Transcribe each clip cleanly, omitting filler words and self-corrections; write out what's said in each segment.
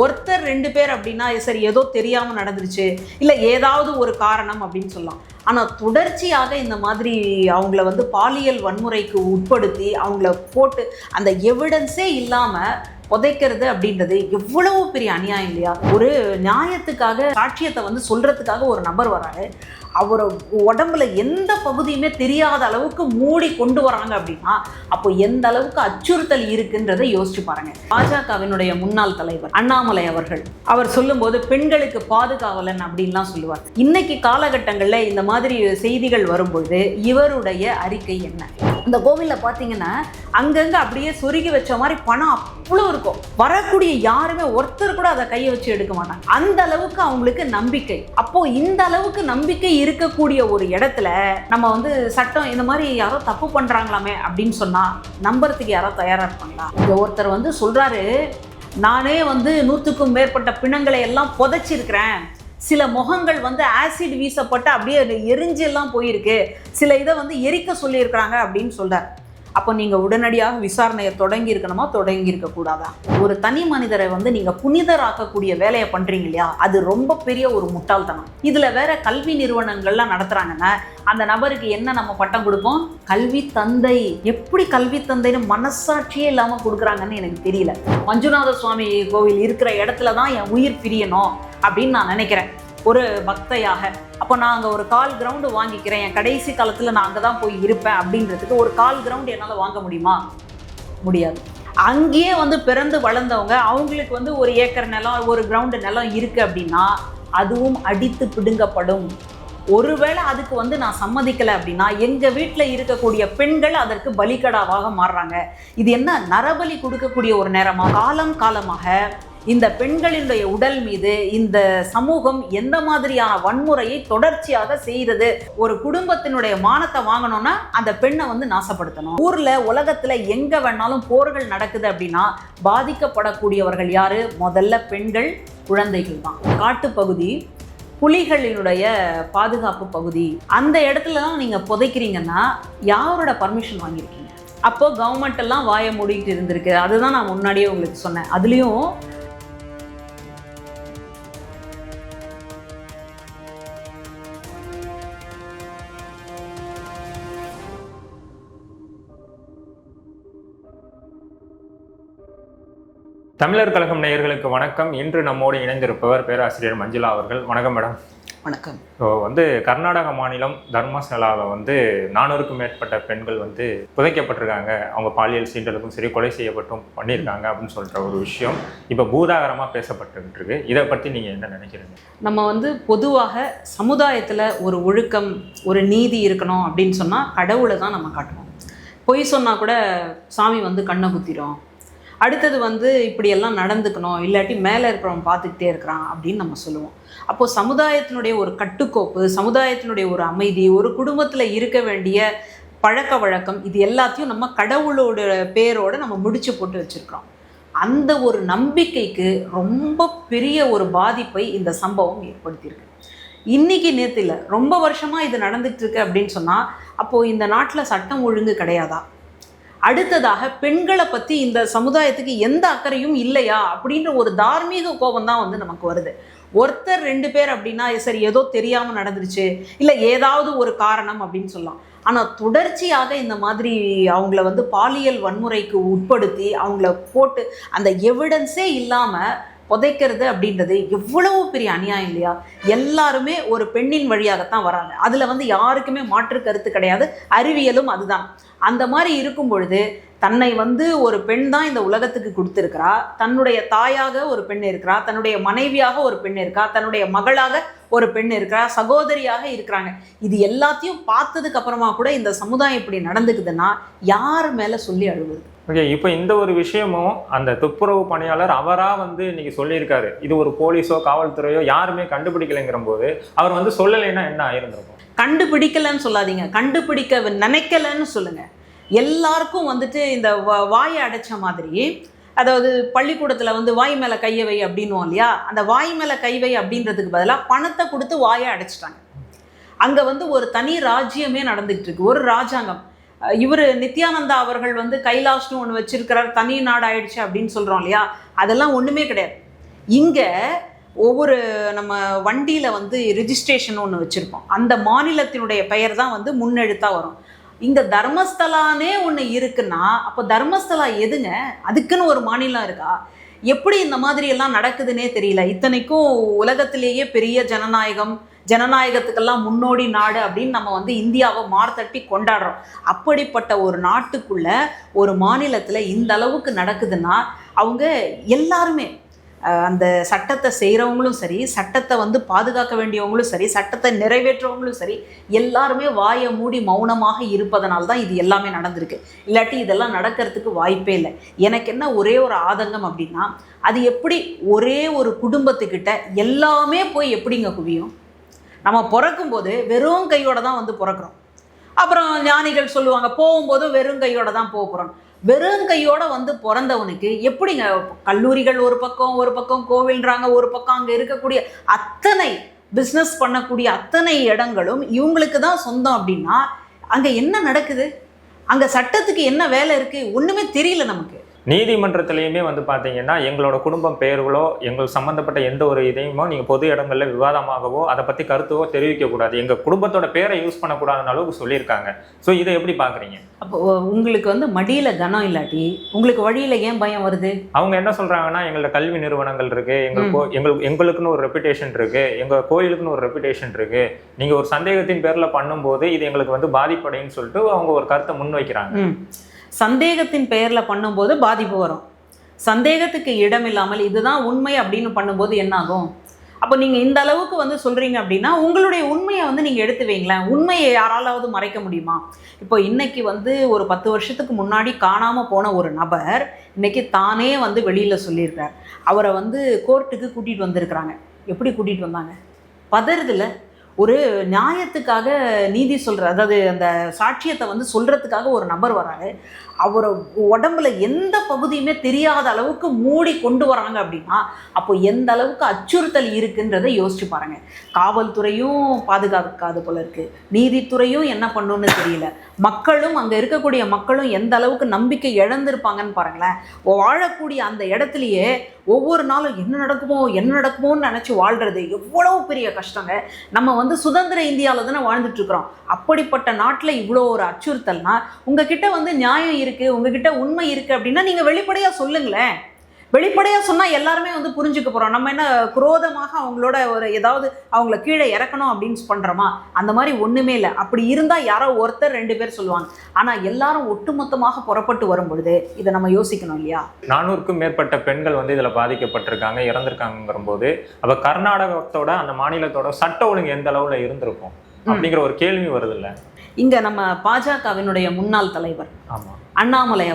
ஒருத்தர் 2 பேர் அப்படின்னா சரி ஏதோ தெரியாமல் நடந்துருச்சு, இல்லை ஏதாவது ஒரு காரணம் அப்படின்னு சொல்லலாம். ஆனால் தொடர்ச்சியாக இந்த மாதிரி அவங்கள வந்து பாலியல் வன்முறைக்கு உட்படுத்தி அவங்கள போட்டு அந்த எவிடன்ஸே இல்லாமல் புதைக்கிறது அப்படின்றது எவ்வளவு பெரிய அநியாயம் இல்லையா? ஒரு நியாயத்துக்காக சாட்சியத்தை வந்து சொல்றதுக்காக ஒரு நபர் வராரு, அவரை உடம்புல எந்த பகுதியுமே தெரியாத அளவுக்கு மூடி கொண்டு வராங்க அப்படின்னா அப்போ எந்த அளவுக்கு அச்சுறுத்தல் இருக்குன்றதை யோசிச்சு பாருங்க. பாஜகவினுடைய முன்னாள் தலைவர் அண்ணாமலை அவர் சொல்லும்போது பெண்களுக்கு பாதுகாவலன் அப்படின்லாம் சொல்லுவார். இன்னைக்கு காலகட்டங்களில் இந்த மாதிரி செய்திகள் வரும்பொழுது இவருடைய அறிக்கை என்ன? இந்த கோவிலில் பார்த்தீங்கன்னா அங்கங்கே அப்படியே சொருகி வச்ச மாதிரி பணம் அவ்வளோ இருக்கும். வரக்கூடிய யாருமே ஒருத்தர் கூட அதை கையை வச்சு எடுக்க மாட்டாங்க. அந்த அளவுக்கு அவங்களுக்கு நம்பிக்கை. அப்போ இந்த அளவுக்கு நம்பிக்கை இருக்கக்கூடிய ஒரு இடத்துல நம்ம வந்து சட்டம் இந்த மாதிரி யாரோ தப்பு பண்றாங்களாமே அப்படின்னு சொன்னா நம்புறதுக்கு யாரோ தயாரா இருப்பாங்களா? இங்க ஒருத்தர் வந்து சொல்றாரு, நானே வந்து 100க்கும் மேற்பட்ட பிணங்களை எல்லாம் புதைச்சிருக்கிறேன், சில முகங்கள் வந்து ஆசிட் வீசப்பட்டு அப்படியே எரிஞ்செல்லாம் போயிருக்கு, சில இதை வந்து எரிக்க சொல்லியிருக்கிறாங்க அப்படின்னு சொல்றார். அப்போ நீங்கள் உடனடியாக விசாரணையை தொடங்கி இருக்க கூடாதா? ஒரு தனி மனிதரை வந்து நீங்கள் புனிதராக்கக்கூடிய வேலையை பண்ணுறீங்க இல்லையா, அது ரொம்ப பெரிய ஒரு முட்டாள்தனம். இதில் வேற கல்வி நிறுவனங்கள்லாம் நடத்துகிறாங்கன்னா அந்த நபருக்கு என்ன நம்ம பட்டம் கொடுப்போம்? கல்வி தந்தை. எப்படி கல்வி தந்தைன்னு மனசாட்சியே இல்லாமல் கொடுக்குறாங்கன்னு எனக்கு தெரியல. மஞ்சுநாத சுவாமி கோவில் இருக்கிற இடத்துல தான் என் உயிர் பிரியணும் அப்படின்னு நான் நினைக்கிறேன் ஒரு பக்தையாக. அப்போ நான் அங்கே ஒரு 1/4 கிரவுண்டு வாங்கிக்கிறேன், என் கடைசி காலத்தில் நான் அங்கே தான் போய் இருப்பேன் அப்படின்றதுக்கு ஒரு 1/4 கிரவுண்டு என்னால் வாங்க முடியுமா? முடியாது. அங்கேயே வந்து பிறந்து வளர்ந்தவங்க, அவங்களுக்கு வந்து 1 ஏக்கர் நிலம், 1 கிரவுண்டு நிலம் இருக்குது அப்படின்னா அதுவும் அடித்து பிடுங்கப்படும். ஒருவேளை அதுக்கு வந்து நான் சம்மதிக்கலை அப்படின்னா எங்கள் வீட்டில் இருக்கக்கூடிய பெண்கள் அதற்கு பலிகடாவாக மாறுறாங்க. இது என்ன நரபலி கொடுக்கக்கூடிய ஒரு நேரமாக? காலமாக இந்த பெண்களினுடைய உடல் மீது இந்த சமூகம் எந்த மாதிரியான வன்முறையை தொடர்ச்சியாக செய்கிறது? ஒரு குடும்பத்தினுடைய மானத்தை வாங்கணும்னா அந்த பெண்ணை வந்து நாசப்படுத்தணும். ஊர்ல உலகத்துல எங்க வேணாலும் போர்கள் நடக்குது அப்படின்னா பாதிக்கப்படக்கூடியவர்கள் யாரு? முதல்ல பெண்கள், குழந்தைகள் தான். காட்டுப்பகுதி, புலிகளினுடைய பாதுகாப்பு பகுதி, அந்த இடத்துல தான் நீங்க புதைக்கிறீங்கன்னா யாரோட பர்மிஷன் வாங்கியிருக்கீங்க? அப்போ கவர்மெண்ட் எல்லாம் வாயை மூடிட்டு இருந்திருக்கு. அதுதான் நான் முன்னாடியே உங்களுக்கு சொன்னேன். அதுலயும் தமிழர் கழகம் நேயர்களுக்கு வணக்கம். இன்று நம்மோடு இணைந்திருப்பவர் பேராசிரியர் மஞ்சுளா அவர்கள். வணக்கம் மேடம். வணக்கம். வந்து கர்நாடக மாநிலம் தர்மசாலாவில் வந்து 400க்கும் மேற்பட்ட பெண்கள் வந்து புதைக்கப்பட்டிருக்காங்க. அவங்க பாலியல் சீண்டலுக்கும் சரி, கொலை செய்யப்பட்டும் பண்ணியிருக்காங்க அப்படின்னு சொல்கிற ஒரு விஷயம் இப்போ பூதாகரமாக பேசப்பட்டு இருக்கு. இதை பற்றி நீங்கள் என்ன நினைக்கிறீங்க? நம்ம வந்து பொதுவாக சமுதாயத்தில் ஒரு ஒழுக்கம், ஒரு நீதி இருக்கணும் அப்படின்னு சொன்னால் கடவுளை தான் நம்ம காட்டணும். பொய் சொன்னால் கூட சாமி வந்து கண்ணை குத்திரும். அடுத்தது வந்து இப்படியெல்லாம் நடந்துக்கணும், இல்லாட்டி மேலே இருக்கிறவன் பார்த்துக்கிட்டே இருக்கிறான் அப்படின்னு நம்ம சொல்லுவோம். அப்போது சமுதாயத்தினுடைய ஒரு கட்டுக்கோப்பு, சமுதாயத்தினுடைய ஒரு அமைதி, ஒரு குடும்பத்தில் இருக்க வேண்டிய பழக்க வழக்கம், இது எல்லாத்தையும் நம்ம கடவுளோட பேரோடு நம்ம முடிச்சு போட்டு வச்சுருக்கிறோம். அந்த ஒரு நம்பிக்கைக்கு ரொம்ப பெரிய ஒரு பாதிப்பை இந்த சம்பவம் ஏற்படுத்தியிருக்கு. இன்றைக்கி நேற்று இல்லை, ரொம்ப வருஷமாக இது நடந்துகிட்டு இருக்கு அப்படின்னு சொன்னால் அப்போது இந்த நாட்டில் சட்டம் ஒழுங்கு கிடையாதா? அடுத்ததாக பெண்களை பற்றி இந்த சமுதாயத்துக்கு எந்த அக்கறையும் இல்லையா அப்படின்ற ஒரு தார்மீக கோபம் தான் வந்து நமக்கு வருது. ஒருத்தர் 2 பேர் அப்படின்னா சரி ஏதோ தெரியாமல் நடந்துருச்சு, இல்லை ஏதாவது ஒரு காரணம் அப்படின்னு சொல்லலாம். ஆனால் தொடர்ச்சியாக இந்த மாதிரி அவங்கள வந்து பாலியல் வன்முறைக்கு உட்படுத்தி அவங்கள போட்டு அந்த எவிடன்ஸே இல்லாமல் புதைக்கிறது அப்படின்றது எவ்வளவு பெரிய அநியாயம் இல்லையா? எல்லாருமே ஒரு பெண்ணின் வழியாகத்தான் வராங்க. அதில் வந்து யாருக்குமே மாற்று கருத்து கிடையாது. அறிவியலும் அதுதான். அந்த மாதிரி இருக்கும் பொழுது தன்னை வந்து ஒரு பெண் தான் இந்த உலகத்துக்கு கொடுத்துருக்கிறா, தன்னுடைய தாயாக ஒரு பெண் இருக்கிறா, தன்னுடைய மனைவியாக ஒரு பெண் இருக்கா, தன்னுடைய மகளாக ஒரு பெண் இருக்கிறா, சகோதரியாக இருக்கிறாங்க. இது எல்லாத்தையும் பார்த்ததுக்கு அப்புறமா கூட இந்த சமுதாயம் இப்படி நடந்துக்குதுன்னா யார் மேலே சொல்லி அழுவுது? ஓகே, இப்போ இந்த ஒரு விஷயமும் அந்த துப்புரவு பணியாளர் அவராக வந்து இன்னைக்கு சொல்லியிருக்காரு, இது ஒரு போலீஸோ காவல்துறையோ யாருமே கண்டுபிடிக்கலைங்கிற போது அவர் வந்து சொல்லலைன்னா என்ன ஆயிருந்திருக்கும்? கண்டுபிடிக்கலன்னு சொல்லாதீங்க, கண்டுபிடிக்க நினைக்கலன்னு சொல்லுங்க. எல்லாருக்கும் வந்துட்டு இந்த வாயை அடைச்ச மாதிரி, அதாவது பள்ளிக்கூடத்தில் வந்து வாய் மேலே கையை வை அப்படின்னுவோம் இல்லையா, அந்த வாய் மேலே கை வை அப்படின்றதுக்கு பதிலாக பணத்தை கொடுத்து வாயை அடைச்சிட்டாங்க. அங்கே வந்து ஒரு தனி ராஜ்யமே நடந்துகிட்டு இருக்கு, ஒரு ராஜாங்கம். இவர் நித்யானந்தா அவர்கள் வந்து கைலாஷ்னு ஒன்று வச்சிருக்கிறார், தனி நாடு ஆயிடுச்சு அப்படின்னு சொல்கிறோம் இல்லையா, அதெல்லாம் ஒன்றுமே கிடையாது. இங்கே ஒவ்வொரு நம்ம வண்டியில் வந்து ரிஜிஸ்ட்ரேஷன் ஒன்று வச்சுருப்போம், அந்த மாநிலத்தினுடைய பெயர் தான் வந்து முன்னெழுத்தாக வரும். இங்கே தர்மஸ்தலானே ஒன்று இருக்குன்னா அப்போ தர்மஸ்தலா எதுங்க? அதுக்குன்னு ஒரு மாநிலம் இருக்கா? எப்படி இந்த மாதிரி எல்லாம் நடக்குதுன்னே தெரியல. இத்தனைக்கும் உலகத்திலேயே பெரிய ஜனநாயகத்துக்கெல்லாம் முன்னோடி நாடு அப்படின்னு நம்ம வந்து இந்தியாவை மார்த்தட்டி கொண்டாடுறோம். அப்படிப்பட்ட ஒரு நாட்டுக்குள்ள ஒரு மாநிலத்தில் இந்த அளவுக்கு நடக்குதுன்னா அவங்க எல்லாருமே, அந்த சட்டத்தை செய்கிறவங்களும் சரி, சட்டத்தை வந்து பாதுகாக்க வேண்டியவங்களும் சரி, சட்டத்தை நிறைவேற்றவங்களும் சரி, எல்லாருமே வாயை மூடி மௌனமாக இருப்பதனால தான் இது எல்லாமே நடந்திருக்கு. இல்லாட்டி இதெல்லாம் நடக்கிறதுக்கு வாய்ப்பே இல்லை. எனக்கு என்ன ஒரே ஒரு ஆதங்கம் அப்படின்னா, அது எப்படி ஒரே ஒரு குடும்பத்துக்கிட்ட எல்லாமே போய் எப்படிங்க குவியும்? நம்ம பிறக்கும்போது வெறும் கையோட தான் வந்து பிறக்கிறோம். அப்புறம் ஞானிகள் சொல்லுவாங்க போகும்போது வெறும் கையோட தான் போக போகிறோம். வெறும் கையோட வந்து பிறந்தவனுக்கு எப்படிங்க கல்லூரிகள் ஒரு பக்கம் கோவில்ன்றாங்க, ஒரு பக்கம் அங்கே இருக்கக்கூடிய அத்தனை பிஸ்னஸ் பண்ணக்கூடிய அத்தனை இடங்களும் இவங்களுக்கு தான் சொந்தம் அப்படின்னா அங்கே என்ன நடக்குது? அங்கே சட்டத்துக்கு என்ன வேலை இருக்குது? ஒன்றுமே தெரியல நமக்கு. நீதிமன்றத்திலையுமே வந்து பார்த்தீங்கன்னா எங்களோட குடும்பம் பெயர்களோ எங்கள் சம்மந்தப்பட்ட எந்த ஒரு இதையுமோ நீங்கள் பொது இடங்களில் விவாதமாகவோ அதை பற்றி கருத்தவோ தெரிவிக்கக்கூடாது, எங்கள் குடும்பத்தோட பேரை யூஸ் பண்ணக்கூடாதுன்னு அளவுக்கு சொல்லியிருக்காங்க. ஸோ இதை எப்படி பார்க்குறீங்க? அப்போ உங்களுக்கு வந்து மடியில் கனம் இல்லாட்டி உங்களுக்கு வழியில் ஏன் பயம் வருது? அவங்க என்ன சொல்கிறாங்கன்னா எங்களோட கல்வி நிறுவனங்கள் இருக்குது, எங்களுக்குன்னு ஒரு ரெப்புடேஷன் இருக்குது, எங்கள் கோயிலுக்குன்னு ஒரு ரெப்புடேஷன் இருக்குது, நீங்கள் ஒரு சந்தேகத்தின் பேரில் பண்ணும்போது இது எங்களுக்கு வந்து பாதிப்படைன்னு சொல்லிட்டு அவங்க ஒரு கருத்தை முன்வைக்கிறாங்க. சந்தேகத்தின் பெயரில் பண்ணும்போது பாதிப்பு வரும். சந்தேகத்துக்கு இடம் இல்லாமல் இதுதான் உண்மை அப்படின்னு பண்ணும்போது என்னாகும்? அப்போ நீங்கள் இந்த அளவுக்கு வந்து சொல்கிறீங்க அப்படின்னா உங்களுடைய உண்மையை வந்து நீங்கள் எடுத்து வைங்களேன். உண்மையை யாராலாவது மறைக்க முடியுமா? இப்போ இன்னைக்கு வந்து ஒரு 10 வருஷத்துக்கு முன்னாடி காணாமல் போன ஒரு நபர் இன்னைக்கு தானே வந்து வெளியில் சொல்லியிருக்கார். அவரை வந்து கோர்ட்டுக்கு கூட்டிகிட்டு வந்திருக்கிறாங்க. எப்படி கூட்டிகிட்டு வந்தாங்க? பதறதில்ல. ஒரு நியாயத்துக்காக நீதி சொல்கிற, அதாவது அந்த சாட்சியத்தை வந்து சொல்கிறதுக்காக ஒரு நபர் வராரு. அவரை உடம்புல எந்த பகுதியுமே தெரியாத அளவுக்கு மூடி கொண்டு வராங்க அப்படின்னா அப்போ எந்த அளவுக்கு அச்சுறுத்தல் இருக்குன்றதை யோசிச்சு பாருங்கள். காவல்துறையும் பாதுகாக்காது போல இருக்குது, நீதித்துறையும் என்ன பண்ணுன்னு தெரியல, மக்களும் அங்கே இருக்கக்கூடிய மக்களும் எந்த அளவுக்கு நம்பிக்கை இழந்திருப்பாங்கன்னு பாருங்களேன். வாழக்கூடிய அந்த இடத்துலையே ஒவ்வொரு நாளும் என்ன நடக்குமோன்னு நினச்சி வாழ்கிறது எவ்வளவு பெரிய கஷ்டங்க. நம்ம வந்து சுதந்திர இந்தியாவில் தானே வாழ்ந்துட்டு இருக்கிறோம். அப்படிப்பட்ட நாட்டில் இவ்வளோ ஒரு அச்சுறுத்தல்னா உங்ககிட்ட வந்து நியாயம் இருக்குது, உங்ககிட்ட உண்மை இருக்குது அப்படின்னா நீங்கள் வெளிப்படையாக சொல்லுங்களேன். வெளிப்படையாக சொன்னால் எல்லாருமே வந்து புரிஞ்சுக்க போகிறோம். நம்ம என்ன குரோதமாக அவங்களோட ஒரு ஏதாவது அவங்கள கீழே இறக்கணும் அப்படின்னு பண்ணுறோமா? அந்த மாதிரி ஒன்றுமே இல்லை. அப்படி இருந்தால் யாரோ ஒருத்தர் 2 பேர் சொல்லுவாங்க. ஆனால் எல்லாரும் ஒட்டுமொத்தமாக புறப்பட்டு வரும் பொழுது இதை நம்ம யோசிக்கணும் இல்லையா? 400க்கும் மேற்பட்ட பெண்கள் வந்து இதில் பாதிக்கப்பட்டிருக்காங்க, இறந்திருக்காங்கிற போது அப்போ கர்நாடகத்தோட அந்த மாநிலத்தோட சட்ட ஒழுங்கு எந்த அளவில் இருந்திருக்கும் அப்படிங்கிற ஒரு கேள்வி வருது இல்லை? இங்கே நம்ம பாஜகவினுடைய முன்னாள் தலைவர் ஆமாம் அண்ணாமலை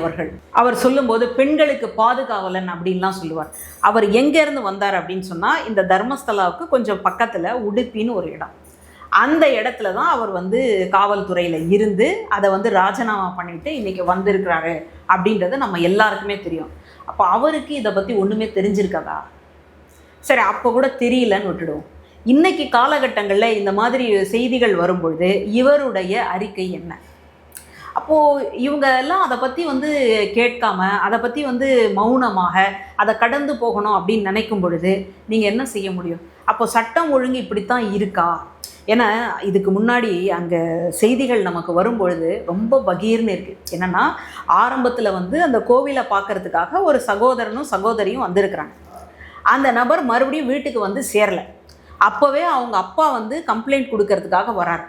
அவர் சொல்லும்போது பெண்களுக்கு பாதுகாவலன் அப்படின்லாம் சொல்லுவார். அவர் எங்கேருந்து வந்தார் அப்படின்னு சொன்னால் இந்த தர்மஸ்தலாவுக்கு கொஞ்சம் பக்கத்தில் உடுப்பின்னு ஒரு இடம், அந்த இடத்துல தான் அவர் வந்து காவல்துறையில் இருந்து அதை வந்து ராஜினாமா பண்ணிட்டு இன்றைக்கி வந்திருக்கிறாரு அப்படின்றது நம்ம எல்லாருக்குமே தெரியும். அப்போ அவருக்கு இதை பற்றி ஒன்றுமே தெரிஞ்சிருக்காதா? சரி, அப்போ கூட தெரியலன்னு விட்டுடுவோம். இன்னைக்கு காலகட்டங்களில் இந்த மாதிரி செய்திகள் வரும்பொழுது இவருடைய அறிக்கை என்ன? அப்போது இவங்க எல்லாம் அதை பற்றி வந்து கேட்காம, அதை பற்றி வந்து மௌனமாக அதை கடந்து போகணும் அப்படின்னு நினைக்கும் பொழுது நீங்கள் என்ன செய்ய முடியும்? அப்போ சட்டம் ஒழுங்கு இப்படித்தான் இருக்கா? ஏன்னா இதுக்கு முன்னாடி அங்கே செய்திகள் நமக்கு வரும்பொழுது ரொம்ப பகீர்னு இருக்குது. என்னென்னா ஆரம்பத்தில் வந்து அந்த கோவிலை பார்க்கறதுக்காக ஒரு சகோதரனும் சகோதரியும் வந்திருக்கிறாங்க. அந்த நபர் மறுபடியும் வீட்டுக்கு வந்து சேரலை. அப்போவே அவங்க அப்பா வந்து கம்ப்ளைண்ட் கொடுக்கறதுக்காக வராரு.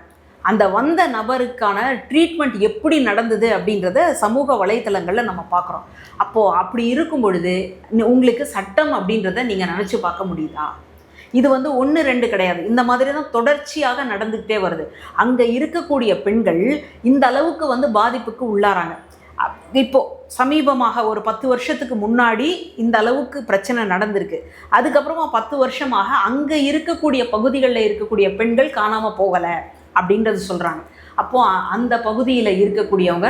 அந்த வந்த நபருக்கான ட்ரீட்மெண்ட் எப்படி நடந்தது அப்படின்றத சமூக வலைத்தளங்களில் நம்ம பார்க்குறோம். அப்போது அப்படி இருக்கும் பொழுது உங்களுக்கு சட்டம் அப்படின்றத நீங்கள் நினச்சி பார்க்க முடியுதா? இது வந்து 1 2 கிடையாது, இந்த மாதிரி தான் தொடர்ச்சியாக நடந்துக்கிட்டே வருது. அங்கே இருக்கக்கூடிய பெண்கள் இந்த அளவுக்கு வந்து பாதிப்புக்கு உள்ளாராங்க. இப்போது சமீபமாக ஒரு 10 வருஷத்துக்கு முன்னாடி இந்த அளவுக்கு பிரச்சனை நடந்திருக்கு. அதுக்கப்புறமா 10 வருஷமாக அங்கே இருக்கக்கூடிய பகுதிகளில் இருக்கக்கூடிய பெண்கள் காணாமல் போகலை அப்படின்றது சொல்கிறாங்க. அப்போது அந்த பகுதியில் இருக்கக்கூடியவங்க